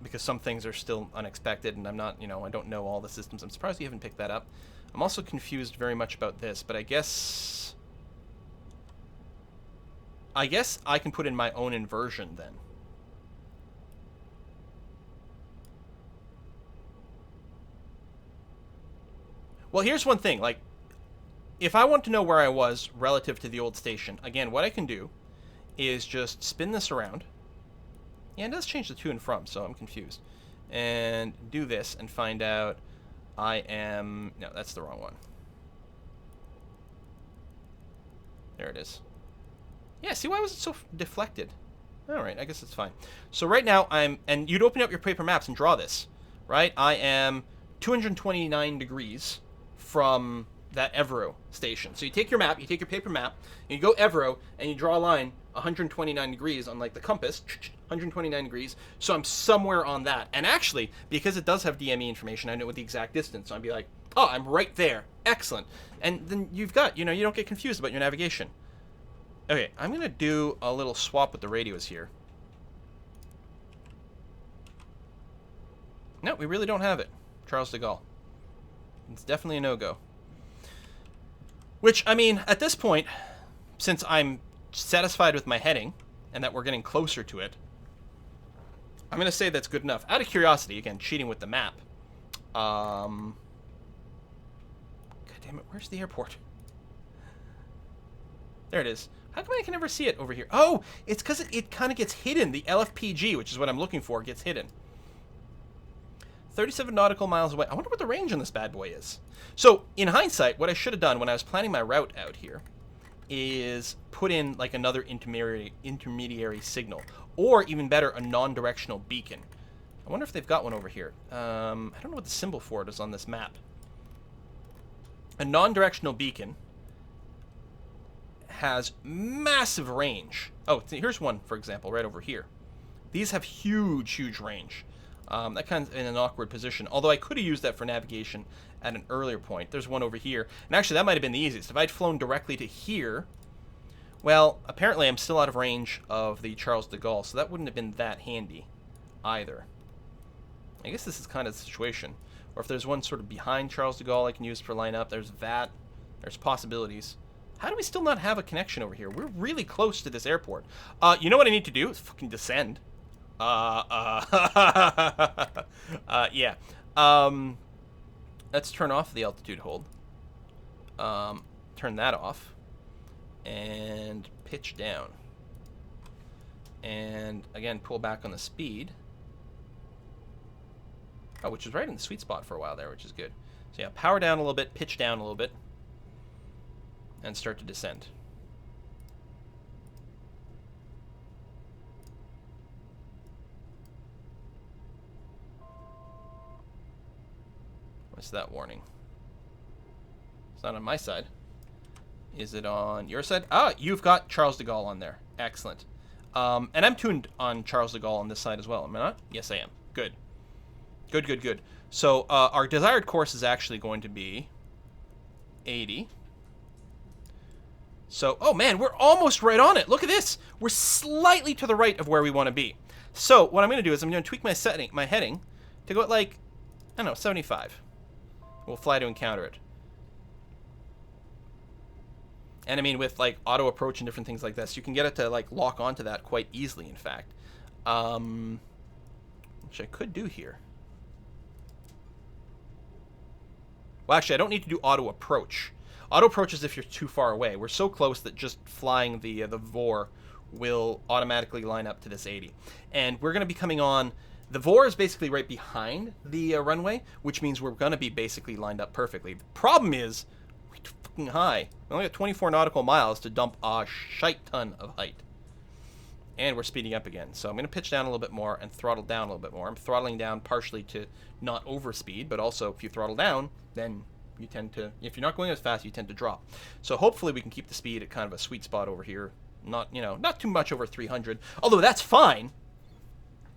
Because some things are still unexpected, and I'm not, you know, I don't know all the systems. I'm surprised you haven't picked that up. I'm also confused very much about this, but I guess I can put in my own inversion then. Well, here's one thing, like, if I want to know where I was relative to the old station, again, what I can do is just spin this around. Yeah, it does change the to and from, so I'm confused. And do this and find out I am... No, that's the wrong one. There it is. Yeah, see, why was it so deflected? Alright, I guess it's fine. So right now I'm... And you'd open up your paper maps and draw this, right? I am 229 degrees from that Evero station. So you take your map, you take your paper map, and you go Evero, and you draw a line 129 degrees on, like, the compass, 129 degrees, so I'm somewhere on that. And actually, because it does have DME information, I know what the exact distance, so I'd be like, oh, I'm right there. Excellent. And then you've got, you know, you don't get confused about your navigation. Okay, I'm going to do a little swap with the radios here. No, we really don't have it. Charles de Gaulle. It's definitely a no-go. Which, I mean, at this point, since I'm satisfied with my heading, and that we're getting closer to it, I'm going to say that's good enough. Out of curiosity, again, cheating with the map. God damn it, where's the airport? There it is. How come I can never see it over here? Oh, it's because it kind of gets hidden. The LFPG, which is what I'm looking for, gets hidden. 37 nautical miles away. I wonder what the range on this bad boy is. So, in hindsight, what I should have done when I was planning my route out here is put in, like, another intermediary signal. Or, even better, a non-directional beacon. I wonder if they've got one over here. I don't know what the symbol for it is on this map. A non-directional beacon has massive range. Oh, here's one, for example, right over here. These have huge, huge range. That kind of in an awkward position. Although I could have used that for navigation at an earlier point. There's one over here. And actually, that might have been the easiest. If I'd flown directly to here... Well, apparently I'm still out of range of the Charles de Gaulle, so that wouldn't have been that handy either. I guess this is kind of the situation. Or if there's one sort of behind Charles de Gaulle I can use for lineup, there's that. There's possibilities. How do we still not have a connection over here? We're really close to this airport. You know what I need to do? Is fucking descend. Yeah. Let's turn off the altitude hold. Turn that off. And pitch down. And, again, pull back on the speed. Oh, which is right in the sweet spot for a while there, which is good. So, yeah, power down a little bit, pitch down a little bit. And start to descend. What's that warning? It's not on my side. Is it on your side? Ah, you've got Charles de Gaulle on there. Excellent. And I'm tuned on Charles de Gaulle on this side as well, am I not? Yes, I am. Good. Good, good, good. So our desired course is actually going to be 80. So, oh man, we're almost right on it. Look at this. We're slightly to the right of where we want to be. So what I'm going to do is I'm going to tweak my heading to go at, like, I don't know, 75. We'll fly to encounter it. And I mean, with, like, auto approach and different things like this, you can get it to, like, lock onto that quite easily, in fact. Which I could do here. Well, actually, I don't need to do auto approach. Auto approach is if you're too far away. We're so close that just flying the VOR will automatically line up to this 80. And we're going to be coming on... The VOR is basically right behind the runway, which means we're going to be basically lined up perfectly. The problem is... high. We only got 24 nautical miles to dump a shite ton of height. And we're speeding up again. So I'm going to pitch down a little bit more and throttle down a little bit more. I'm throttling down partially to not overspeed, but also if you throttle down, then you tend to, if you're not going as fast, you tend to drop. So hopefully we can keep the speed at kind of a sweet spot over here. Not, not too much over 300. Although that's fine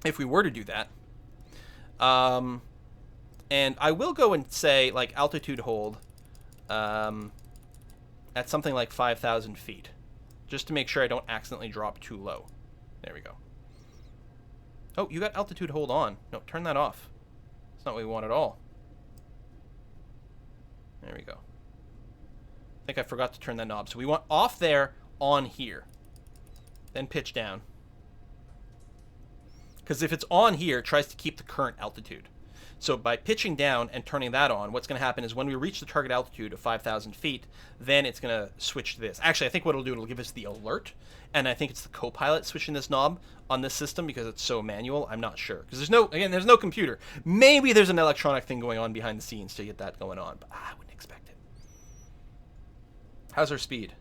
if we were to do that. And I will go and say, like, altitude hold at something like 5,000 feet. Just to make sure I don't accidentally drop too low. There we go. Oh, you got altitude hold on. No, turn that off. That's not what we want at all. There we go. I think I forgot to turn that knob. So we want off there, on here. Then pitch down. Because if it's on here, it tries to keep the current altitude. So by pitching down and turning that on, what's going to happen is when we reach the target altitude of 5,000 feet, then it's going to switch to this. Actually, I think what it'll do, it'll give us the alert. And I think it's the co-pilot switching this knob on this system because it's so manual. I'm not sure. Because there's no computer. Maybe there's an electronic thing going on behind the scenes to get that going on. But I wouldn't expect it. How's our speed?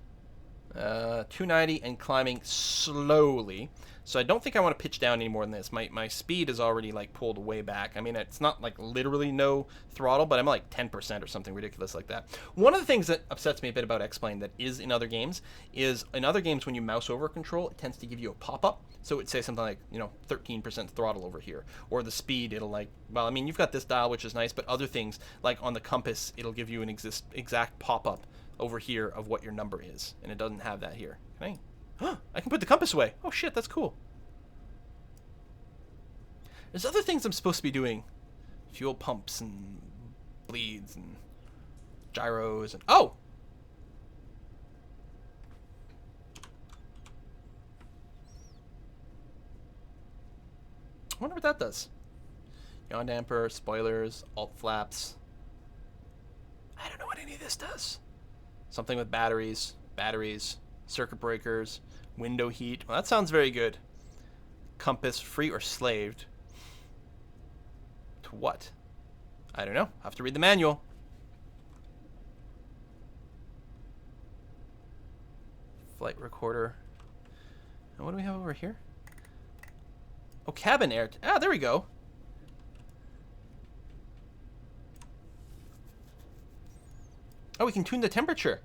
290 and climbing slowly. So I don't think I want to pitch down any more than this. My speed is already like pulled way back. I mean, it's not like literally no throttle, but I'm like 10% or something ridiculous like that. One of the things that upsets me a bit about X-Plane that is in other games is in other games when you mouse over control, it tends to give you a pop-up. So it would say something like, 13% throttle over here. Or the speed, it'll like, well, I mean, you've got this dial, which is nice, but other things, like on the compass, it'll give you an exact pop-up over here of what your number is. And it doesn't have that here. Can I? I can put the compass away. Oh shit, that's cool. There's other things I'm supposed to be doing. Fuel pumps and bleeds and gyros and... Oh! I wonder what that does. Yaw damper, spoilers, alt flaps. I don't know what any of this does. Something with batteries, circuit breakers, window heat. Well, that sounds very good. Compass, free or slaved. To what? I don't know. I have to read the manual. Flight recorder. And what do we have over here? Oh, cabin air. Ah, there we go. Oh, we can tune the temperature.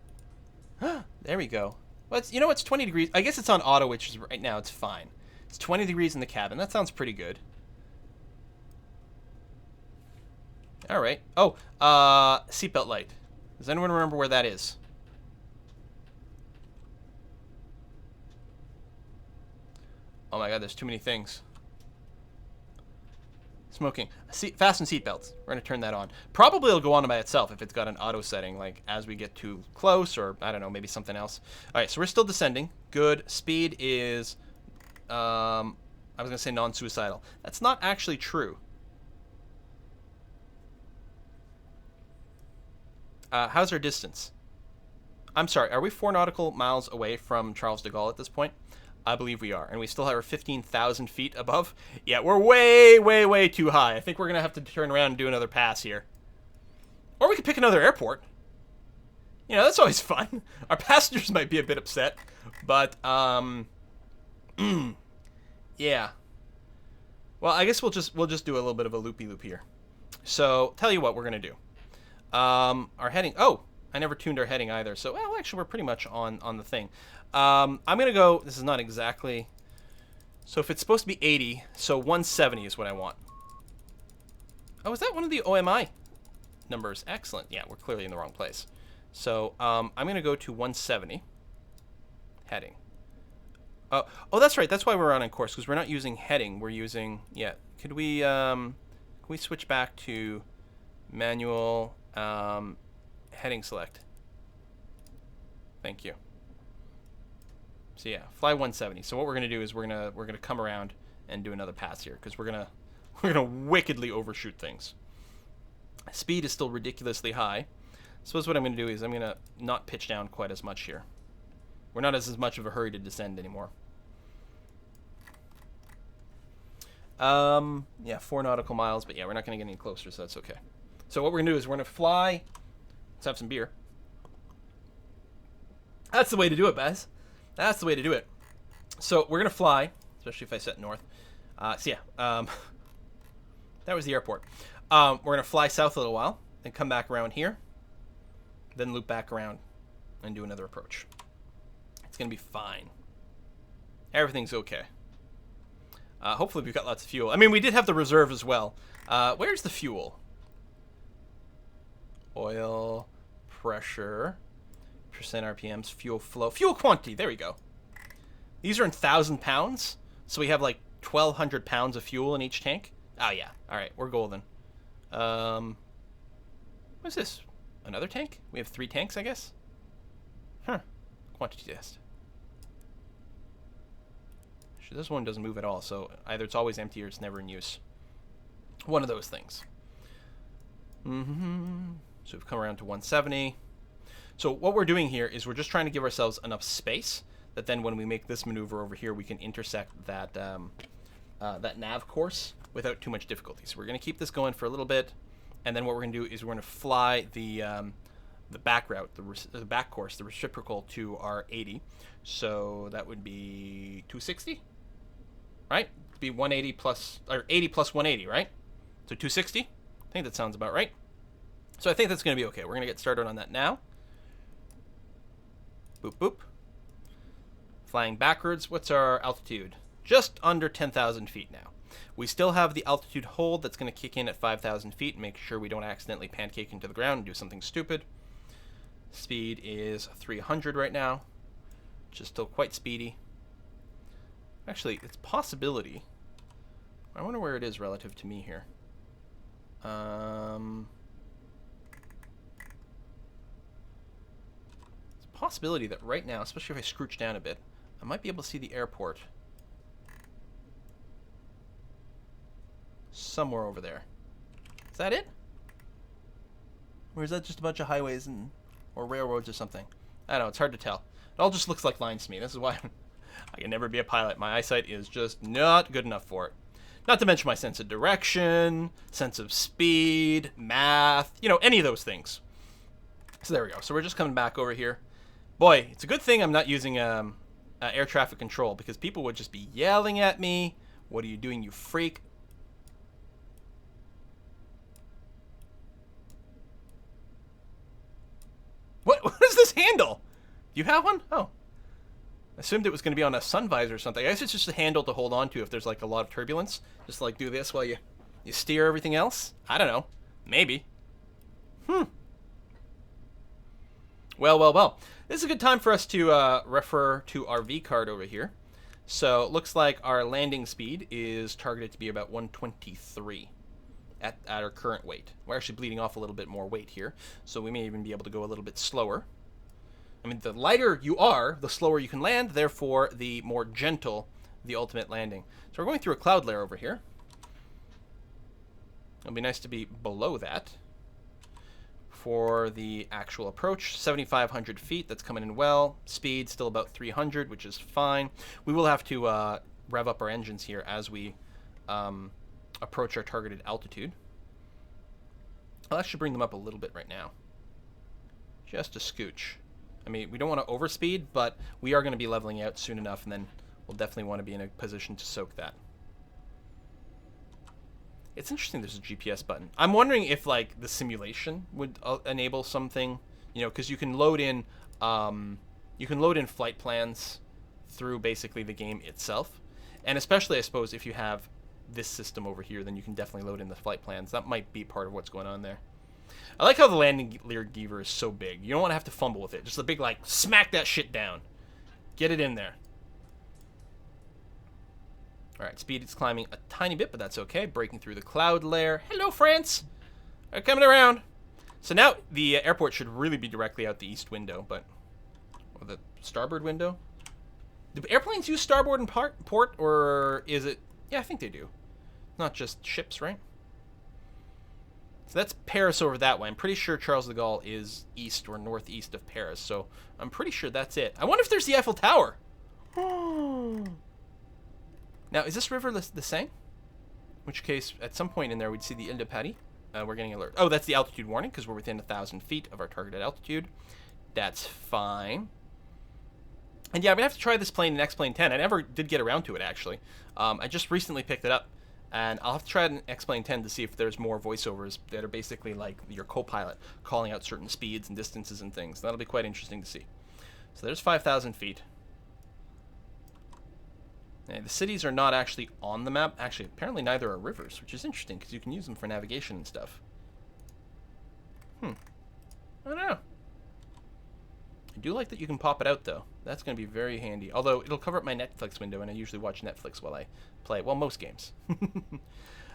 There we go. Well, it's 20 degrees. I guess it's on auto, which is right now. It's fine. It's 20 degrees in the cabin. That sounds pretty good. All right. Oh, seatbelt light. Does anyone remember where that is? Oh my God, there's too many things. Smoking. Fasten seatbelts. We're going to turn that on. Probably it'll go on by itself if it's got an auto setting, like as we get too close, or I don't know, maybe something else. All right, so we're still descending. Good. Speed is, I was going to say non-suicidal. That's not actually true. How's our distance? I'm sorry, are we 4 nautical miles away from Charles de Gaulle at this point? I believe we are. And we still have our 15,000 feet above. Yeah, we're way, way, way too high. I think we're going to have to turn around and do another pass here. Or we could pick another airport. That's always fun. Our passengers might be a bit upset. But, yeah. Well, I guess we'll just do a little bit of a loopy-loop here. So, tell you what we're going to do. Our heading... Oh, I never tuned our heading either. So, well, actually, we're pretty much on the thing. I'm going to go... This is not exactly... So, if it's supposed to be 80, so 170 is what I want. Oh, is that one of the OMI numbers? Excellent. Yeah, we're clearly in the wrong place. So, I'm going to go to 170. Heading. Oh, that's right. That's why we're on course, because we're not using heading. We're using... Yeah. Could we switch back to manual heading select? Thank you. So yeah, fly 170. So what we're gonna do is we're gonna come around and do another pass here because we're gonna wickedly overshoot things. Speed is still ridiculously high. Suppose what I'm gonna do is I'm gonna not pitch down quite as much here. We're not as much of a hurry to descend anymore. Yeah, 4 nautical miles, but yeah, we're not gonna get any closer, so that's okay. So what we're gonna do is we're gonna fly. Let's have some beer. That's the way to do it, Baz. That's the way to do it. So we're going to fly especially if I set north. So yeah, that was the airport. We're going to fly south a little while, then come back around here, then loop back around and do another approach. It's going to be fine. Everything's okay. Hopefully we've got lots of fuel. I mean, we did have the reserve as well. Where's the fuel? Oil, pressure, percent RPMs, fuel flow, fuel quantity. There we go. These are in 1,000 pounds. So we have like 1,200 pounds of fuel in each tank. Oh, yeah. All right. We're golden. What's this? Another tank? We have 3 tanks, I guess? Huh. Quantity test. Actually, this one doesn't move at all, so either it's always empty or it's never in use. One of those things. So we've come around to 170. So what we're doing here is we're just trying to give ourselves enough space that then when we make this maneuver over here, we can intersect that that nav course without too much difficulty. So we're going to keep this going for a little bit, and then what we're going to do is we're going to fly the back route, the back course, the reciprocal to our 80. So that would be 260, right? It'd be 180 plus, or 80 plus 180, right? So 260. I think that sounds about right. So I think that's going to be okay. We're going to get started on that now. Boop, boop. Flying backwards. What's our altitude? Just under 10,000 feet now. We still have the altitude hold that's going to kick in at 5,000 feet and make sure we don't accidentally pancake into the ground and do something stupid. Speed is 300 right now, which is still quite speedy. Actually, it's a possibility. I wonder where it is relative to me here. It's a possibility that right now, especially if I scrooch down a bit, I might be able to see the airport somewhere over there. Is that it? Or is that just a bunch of highways or railroads or something? I don't know. It's hard to tell. It all just looks like lines to me. This is why I can never be a pilot. My eyesight is just not good enough for it. Not to mention my sense of direction, sense of speed, math, you know, any of those things. So there we go. So we're just coming back over here. Boy, it's a good thing I'm not using air traffic control, because people would just be yelling at me. What are you doing, you freak? What is this handle? Do you have one? Oh. I assumed it was going to be on a sun visor or something. I guess it's just a handle to hold on to if there's like a lot of turbulence. Just like do this while you steer everything else. I don't know. Maybe. Well. This is a good time for us to refer to our V card over here. So it looks like our landing speed is targeted to be about 123 at our current weight. We're actually bleeding off a little bit more weight here, so we may even be able to go a little bit slower. I mean, the lighter you are, the slower you can land, therefore the more gentle the ultimate landing. So we're going through a cloud layer over here. It'll be nice to be below that for the actual approach. 7,500 feet, that's coming in well. Speed still about 300, which is fine. We will have to rev up our engines here as we approach our targeted altitude. I'll actually bring them up a little bit right now. Just a scooch. I mean, we don't want to overspeed, but we are going to be leveling out soon enough, and then we'll definitely want to be in a position to soak that. It's interesting there's a GPS button. I'm wondering if, like, the simulation would enable something, you know, because you can load in flight plans through basically the game itself. And especially, I suppose, if you have this system over here, then you can definitely load in the flight plans. That might be part of what's going on there. I like how the landing gear lever is so big. You don't want to have to fumble with it. Just a big, like, smack that shit down. Get it in there. All right, speed is climbing a tiny bit, but that's okay. Breaking through the cloud layer. Hello, France. They're coming around. So now the airport should really be directly out the east window, but... or the starboard window? Do airplanes use starboard and port, or is it... yeah, I think they do. Not just ships, right? So that's Paris over that way. I'm pretty sure Charles de Gaulle is east or northeast of Paris, so I'm pretty sure that's it. I wonder if there's the Eiffel Tower. Now, is this river the Seine? In which case, at some point in there, we'd see the Ile de Paris. We're getting alert. Oh, that's the altitude warning, because we're within 1,000 feet of our targeted altitude. That's fine. And yeah, I'm gonna have to try this plane in X-Plane 10. I never did get around to it actually. I just recently picked it up, and I'll have to try it in X-Plane 10 to see if there's more voiceovers that are basically like your co-pilot calling out certain speeds and distances and things. That'll be quite interesting to see. So there's 5,000 feet. And the cities are not actually on the map. Actually, apparently neither are rivers, which is interesting because you can use them for navigation and stuff. I don't know. I do like that you can pop it out, though. That's going to be very handy. Although, it'll cover up my Netflix window, and I usually watch Netflix while I play. Well, most games.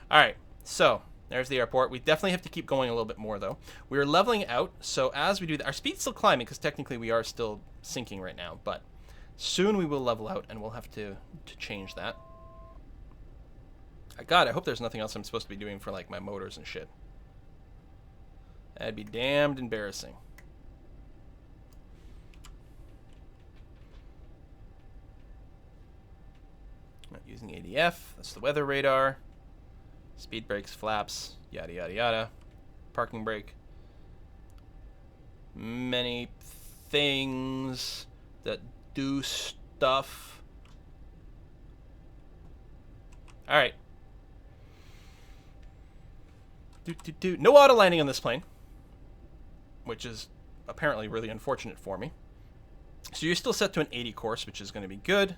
Alright, so, there's the airport. We definitely have to keep going a little bit more, though. We're leveling out, so as we do that, our speed's still climbing, because technically we are still sinking right now, but soon we will level out, and we'll have to change that. God, I hope there's nothing else I'm supposed to be doing for, like, my motors and shit. That'd be damned embarrassing. Not using ADF. That's the weather radar. Speed brakes, flaps, yada yada yada. Parking brake. Many things that do stuff. Alright. No auto landing on this plane, which is apparently really unfortunate for me. So you're still set to an 80 course, which is going to be good.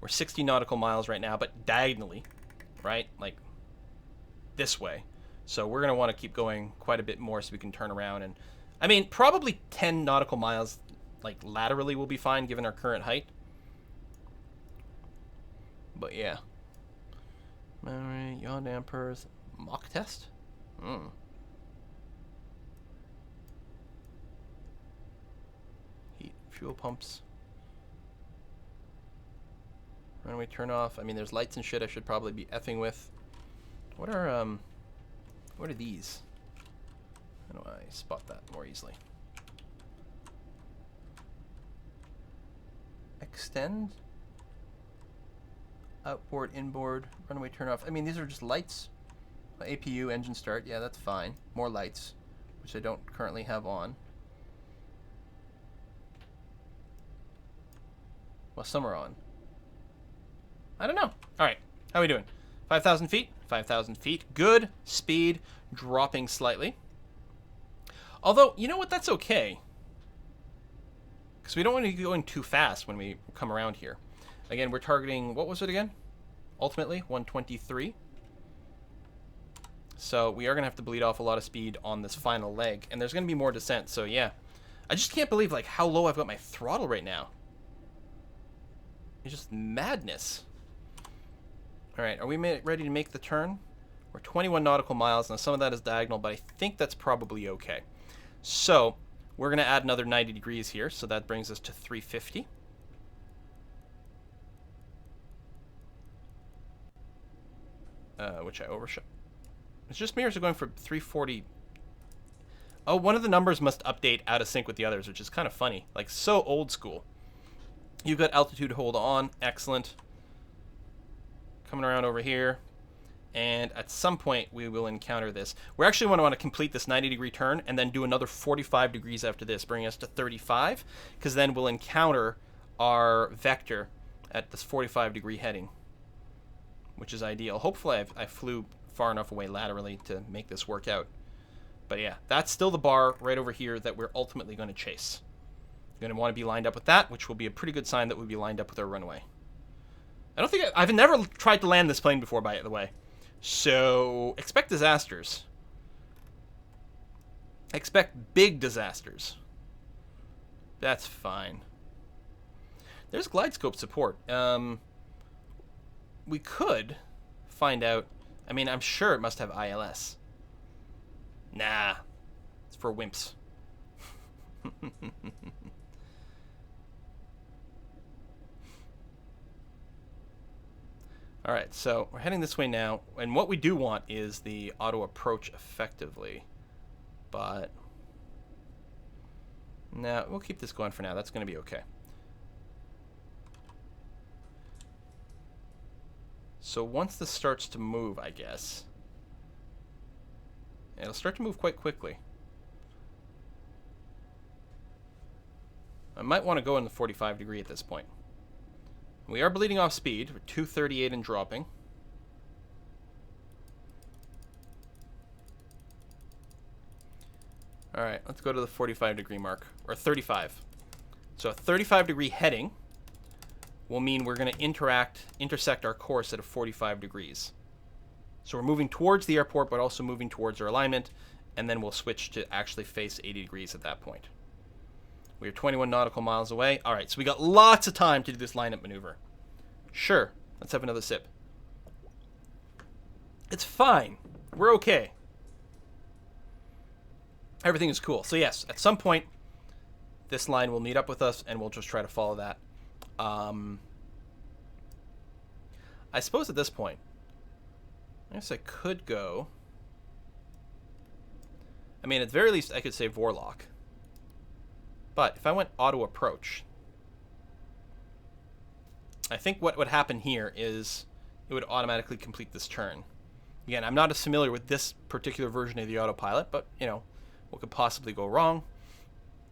We're 60 nautical miles right now, but diagonally, right? Like this way. So we're going to want to keep going quite a bit more so we can turn around. And I mean, probably 10 nautical miles, like laterally, will be fine given our current height. But yeah. Memory, yaw dampers, mock test? Heat, fuel pumps. Runway turn off. I mean, there's lights and shit I should probably be effing with. What are these? How do I spot that more easily? Extend. Outboard, inboard, runway turn off. I mean, these are just lights. APU, engine start. Yeah, that's fine. More lights, which I don't currently have on. Well, some are on. I don't know. All right. How are we doing? 5,000 feet? 5,000 feet. Good. Speed dropping slightly. Although, you know what? That's okay. Because we don't want to be going too fast when we come around here. Again, we're targeting, what was it again? Ultimately, 123. So we are going to have to bleed off a lot of speed on this final leg. And there's going to be more descent, so yeah. I just can't believe like how low I've got my throttle right now. It's just madness. Alright, are we ready to make the turn? We're 21 nautical miles. Now some of that is diagonal, but I think that's probably okay. So we're going to add another 90 degrees here. So that brings us to 350. Which I overshot. It's just mirrors are going for 340. Oh, one of the numbers must update out of sync with the others, which is kind of funny. Like, so old school. You've got altitude hold on. Excellent. Coming around over here. And at some point, we will encounter this. We actually want to complete this 90-degree turn and then do another 45 degrees after this, bringing us to 35. Because then we'll encounter our vector at this 45-degree heading, which is ideal. Hopefully, I flew far enough away laterally to make this work out. But yeah, that's still the bar right over here that we're ultimately going to chase. You're going to want to be lined up with that, which will be a pretty good sign that we'll be lined up with our runway. I don't think I've never tried to land this plane before, by the way. So expect disasters. Expect big disasters. That's fine. There's glide scope support. We could find out. I mean, I'm sure it must have ILS. Nah. It's for wimps. Alright, so we're heading this way now. And what we do want is the auto approach effectively. But nah, we'll keep this going for now. That's going to be okay. So once this starts to move, I guess, it'll start to move quite quickly. I might want to go in the 45 degree at this point. We are bleeding off speed. We're 238 and dropping. All right, let's go to the 45 degree mark, or 35. So a 35 degree heading will mean we're going to intersect our course at a 45 degrees. So we're moving towards the airport, but also moving towards our alignment, and then we'll switch to actually face 80 degrees at that point. We are 21 nautical miles away. All right, so we got lots of time to do this lineup maneuver. Sure, let's have another sip. It's fine. We're okay. Everything is cool. So yes, at some point, this line will meet up with us, and we'll just try to follow that. I suppose at this point, I guess I could go. I mean, at the very least, I could say Vorlock. But if I went auto approach, I think what would happen here is it would automatically complete this turn. Again, I'm not as familiar with this particular version of the autopilot, but, you know, what could possibly go wrong?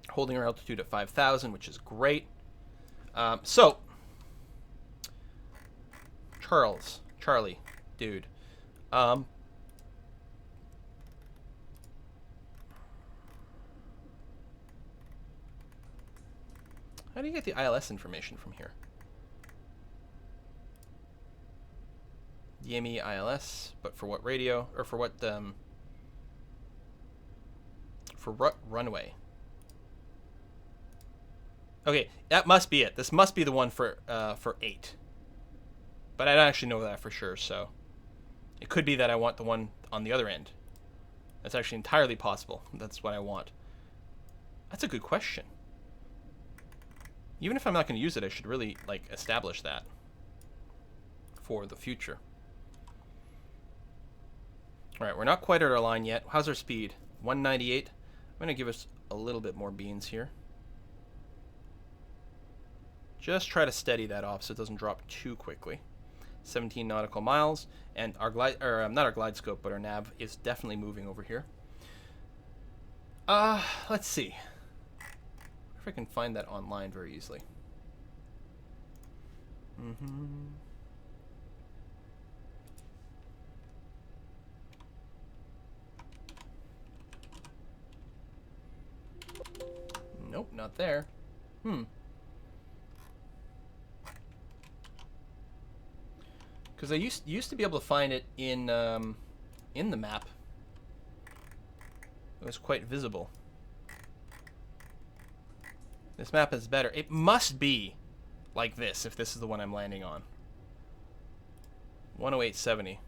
Holding our altitude at 5,000, which is great. So, Charlie, dude. How do you get the ILS information from here? Yemi ILS, but for what radio? Or for what runway? Okay, that must be it. This must be the one for 8. But I don't actually know that for sure, so it could be that I want the one on the other end. That's actually entirely possible. That's what I want. That's a good question. Even if I'm not going to use it, I should really, like, establish that for the future. All right, we're not quite at our line yet. How's our speed? 198. I'm going to give us a little bit more beans here. Just try to steady that off so it doesn't drop too quickly. 17 nautical miles, and our not our glide scope, but our nav is definitely moving over here. Let's see. If I can find that online very easily. Nope, not there. Because I used to be able to find it in the map. It was quite visible. This map is better. It must be like this if this is the one I'm landing on. 108.70.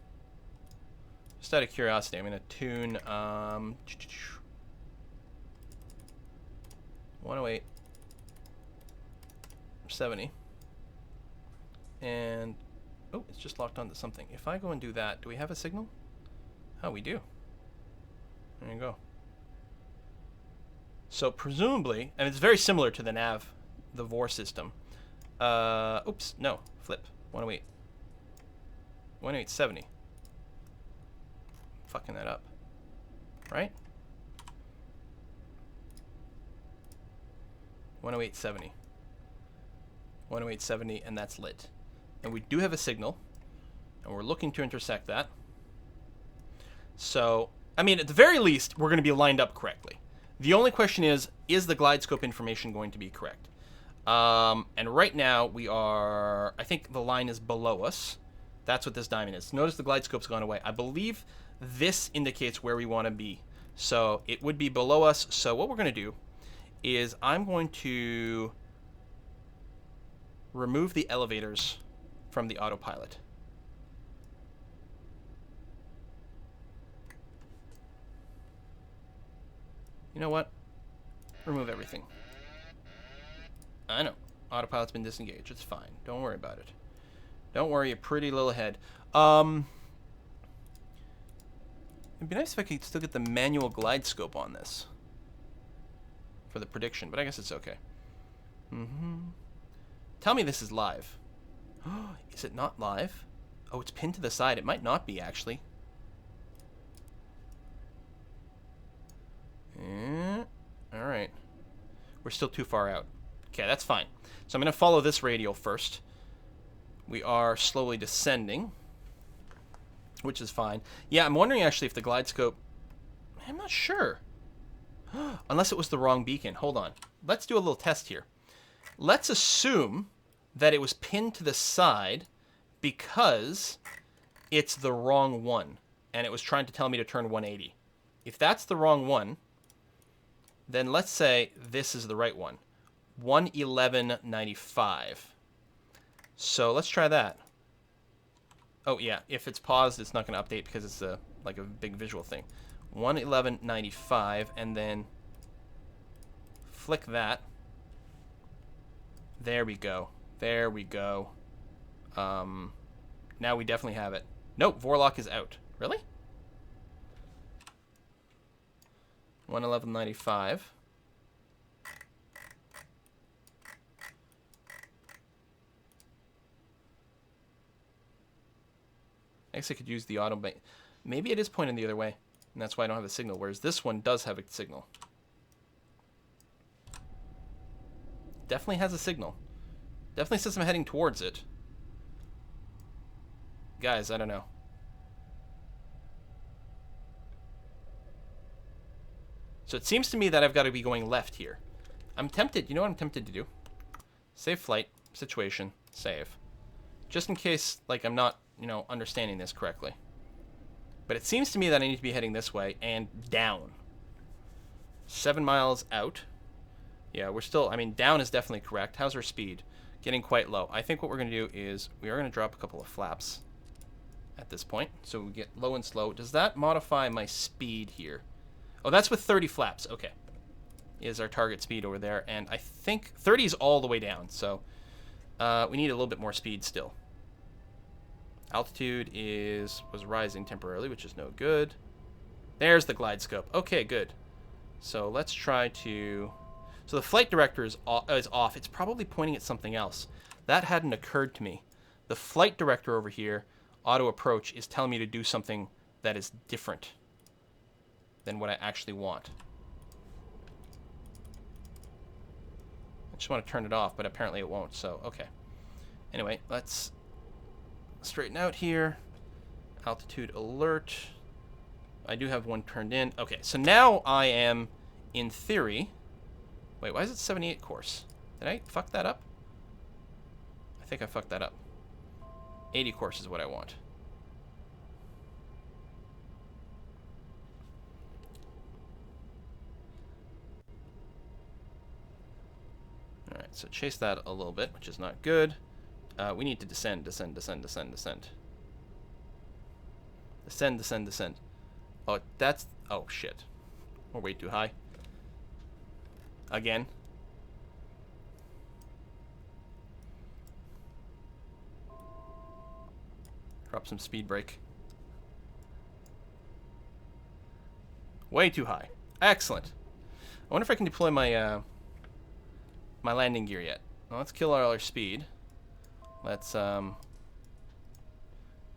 Just out of curiosity, I'm going to tune 108.70. And oh, it's just locked onto something. If I go and do that, do we have a signal? Oh, we do. There you go. So presumably, and it's very similar to the nav, the VOR system. Oops, no, flip. 108. 108.70. Fucking that up. Right? 108.70. 108.70, and that's lit. And we do have a signal, and we're looking to intersect that. So, I mean, at the very least, we're going to be lined up correctly. The only question is the glide scope information going to be correct? And right now, we are, I think the line is below us. That's what this diamond is. Notice the glide scope's gone away. I believe this indicates where we want to be. So it would be below us. So what we're going to do is I'm going to remove the elevators from the autopilot. You know what? Remove everything. I know. Autopilot's been disengaged. It's fine. Don't worry about it. Don't worry, a pretty little head. It'd be nice if I could still get the manual glide scope on this for the prediction, but I guess it's okay. Tell me this is live. Is it not live? Oh, it's pinned to the side. It might not be, actually. Alright. We're still too far out. Okay, that's fine. So I'm going to follow this radial first. We are slowly descending, which is fine. Yeah, I'm wondering actually if the glide scope... I'm not sure. Unless it was the wrong beacon. Hold on. Let's do a little test here. Let's assume that it was pinned to the side because it's the wrong one, and it was trying to tell me to turn 180. If that's the wrong one, then let's say this is the right one. 111.95. So let's try that. Oh yeah, if it's paused, it's not going to update because it's like a big visual thing. 111.95, and then flick that. There we go. There we go. Now we definitely have it. Nope, Vorlock is out. Really? 111.95. I guess I could use the auto... Maybe it is pointing the other way, and that's why I don't have a signal, whereas this one does have a signal. Definitely has a signal. Definitely says I'm heading towards it. Guys, I don't know. So it seems to me that I've got to be going left here. I'm tempted. You know what I'm tempted to do? Save flight. Situation. Save. Just in case, like, I'm not, you know, understanding this correctly. But it seems to me that I need to be heading this way and down. 7 miles out. Yeah, we're still... I mean, down is definitely correct. How's our speed? Getting quite low. I think what we're going to do is we are going to drop a couple of flaps at this point. So we get low and slow. Does that modify my speed here? Oh, that's with 30 flaps. Okay. Is our target speed over there. And I think 30 is all the way down. So we need a little bit more speed still. Altitude was rising temporarily, which is no good. There's the glide scope. Okay, good. So let's try to... So the flight director is off. It's probably pointing at something else. That hadn't occurred to me. The flight director over here, auto approach, is telling me to do something that is different than what I actually want. I just want to turn it off, but apparently it won't, so okay. Anyway, let's straighten out here. Altitude alert. I do have one turned in. Okay, so now I am, in theory... Wait, why is it 78 course? Did I fuck that up? I think I fucked that up. 80 course is what I want. Alright, so chase that a little bit, which is not good. We need to descend, descend, descend, descend, descend. Descend, descend, descend. Oh, that's... Oh, shit. We're way too high. Again. Drop some speed brake. Way too high. Excellent. I wonder if I can deploy my my landing gear yet. Well, let's kill all our speed. Let's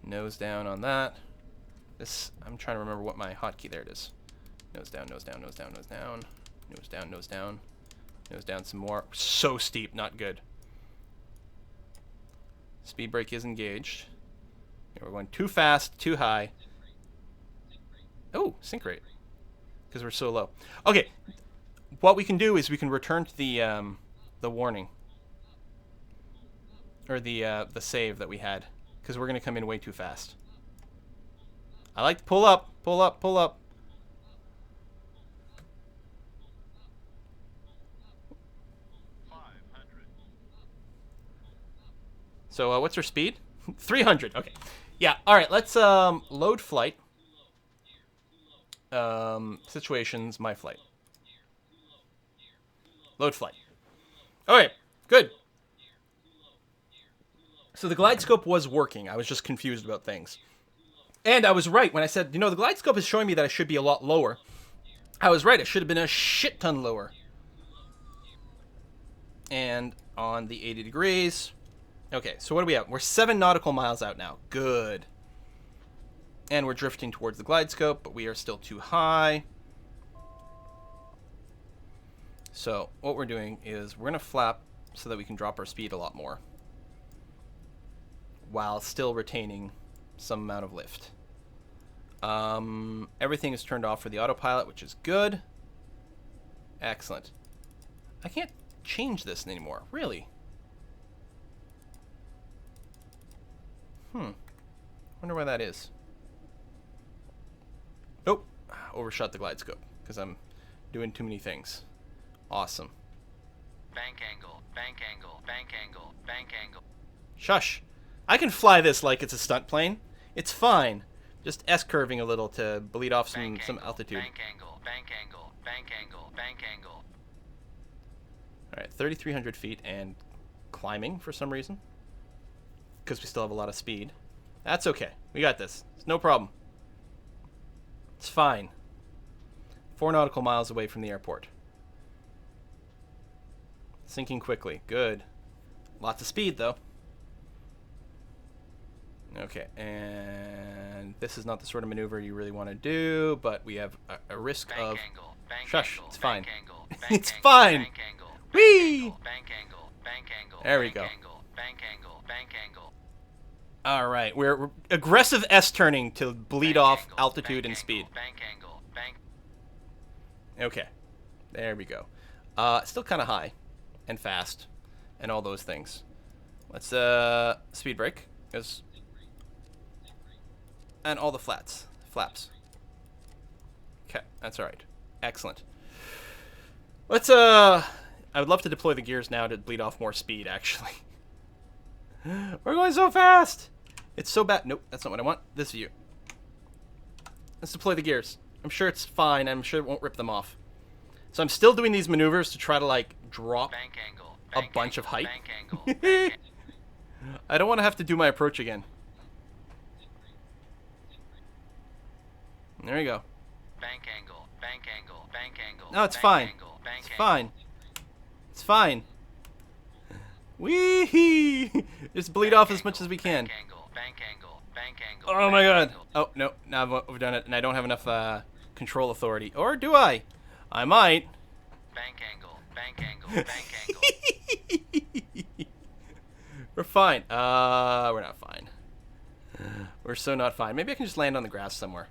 nose down on that. This, I'm trying to remember what my hotkey, there it is. Nose down, nose down, nose down, nose down. Nose down, nose down. Nose down some more. So steep, not good. Speed brake is engaged. Okay, we're going too fast, too high. Oh, sync rate. Because we're so low. Okay, what we can do is we can return to the warning. Or the save that we had. Because we're going to come in way too fast. I like to pull up, pull up, pull up. So what's our speed? 300. Okay. Yeah. All right. Let's load flight. Situations. My flight. Load flight. All right. Good. So the glide scope was working. I was just confused about things. And I was right when I said, you know, the glide scope is showing me that I should be a lot lower. I was right. It should have been a shit ton lower. And on the 80 degrees... Okay, so what are we at? We're 7 nautical miles out now. Good. And we're drifting towards the glide scope, but we are still too high. So what we're doing is we're going to flap so that we can drop our speed a lot more while still retaining some amount of lift. Everything is turned off for the autopilot, which is good. Excellent. I can't change this anymore. Really? Wonder why that is. Nope. Overshot the glide scope because I'm doing too many things. Awesome. Bank angle, bank angle, bank angle, bank angle. Shush. I can fly this like it's a stunt plane. It's fine. Just S-curving a little to bleed off some altitude. Bank angle, bank angle, bank angle, bank angle. Alright, 3,300 feet and climbing for some reason. Because we still have a lot of speed. That's okay. We got this. It's no problem. It's fine. 4 nautical miles away from the airport. Sinking quickly. Good. Lots of speed, though. Okay, and this is not the sort of maneuver you really want to do, but we have a risk Bank of... angle, bank Shush, angle, it's fine. bank angle, bank It's angle, fine. Bank angle, Whee! bank angle, bank angle, There we bank go. Angle, bank angle, bank angle. All right, we're aggressive S-turning to bleed Bank off angle, altitude bank and angle, speed. Bank angle, bank. Okay, there we go. Still kind of high and fast and all those things. Let's speed brake. And all the flaps. Okay, that's all right. Excellent. Let's I would love to deploy the gears now to bleed off more speed, actually. We're going so fast. It's so bad. Nope, that's not what I want. This view. Let's deploy the gears. I'm sure it's fine. I'm sure it won't rip them off. So I'm still doing these maneuvers to try to, like, drop Bank angle, a bank bunch of angle, height. Bank angle, bank angle. I don't want to have to do my approach again. There you go. Bank angle, bank angle, bank angle. No, it's bank fine. Angle, bank It's angle. fine. It's fine. Wee! Just bleed off as much as we can. Bank angle, bank angle, bank angle. Oh my god. angle. Oh, no. Now I've overdone it, and I don't have enough control authority. Or do I? I might. Bank angle, bank angle, bank angle. We're fine. We're not fine. We're so not fine. Maybe I can just land on the grass somewhere.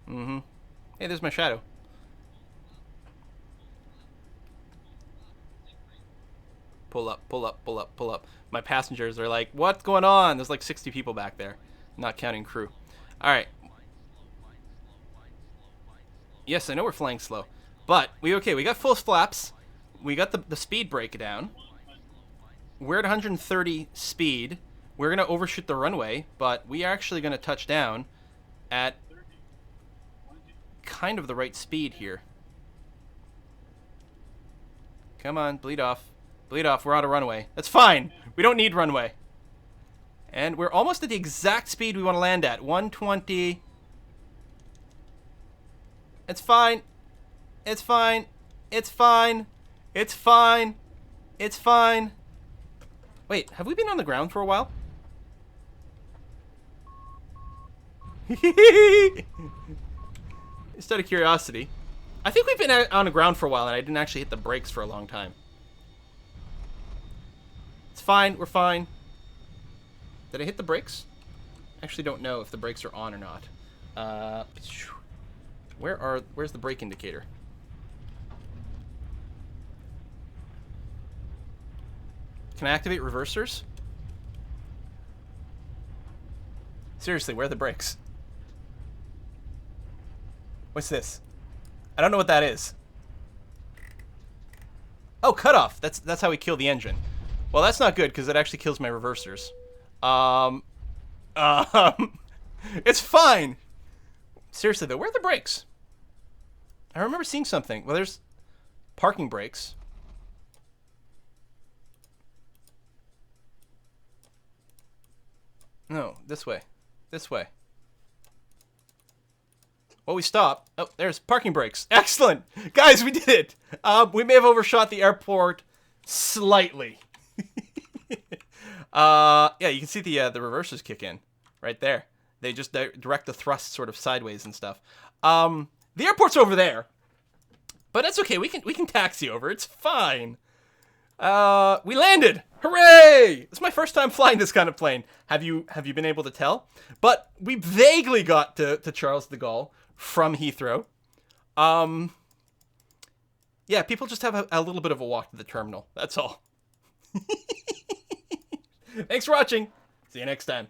500. Hey, there's my shadow. Pull up, pull up, pull up, pull up. My passengers are like, what's going on? There's like 60 people back there, not counting crew. All right. Yes, I know we're flying slow, but we got full flaps. We got the speed breakdown. We're at 130 speed. We're going to overshoot the runway, but we are actually going to touch down at kind of the right speed here. Come on, bleed off. Bleed off. We're out of runway. That's fine. We don't need runway. And we're almost at the exact speed we want to land at. 120. It's fine. It's fine. It's fine. It's fine. It's fine. Wait, have we been on the ground for a while? Just out of curiosity. I think we've been on the ground for a while and I didn't actually hit the brakes for a long time. It's fine. We're fine. Did I hit the brakes? I actually don't know if the brakes are on or not. Where's the brake indicator? Can I activate reversers? Seriously, where are the brakes? What's this? I don't know what that is. Oh, cutoff. That's how we kill the engine. Well, that's not good because it actually kills my reversers. It's fine. Seriously though, where are the brakes? I remember seeing something. Well, there's parking brakes. No, this way. This way. Well, we stop. Oh, there's parking brakes. Excellent! Guys, we did it! We may have overshot the airport slightly. Yeah, you can see the reversers kick in right there. They just direct the thrust sort of sideways and stuff. The airport's over there. But that's okay. We can taxi over. It's fine. We landed! Hooray! It's my first time flying this kind of plane. Have you been able to tell? But we vaguely got to Charles de Gaulle from Heathrow. Yeah, people just have a little bit of a walk to the terminal. That's all. Thanks for watching. See you next time.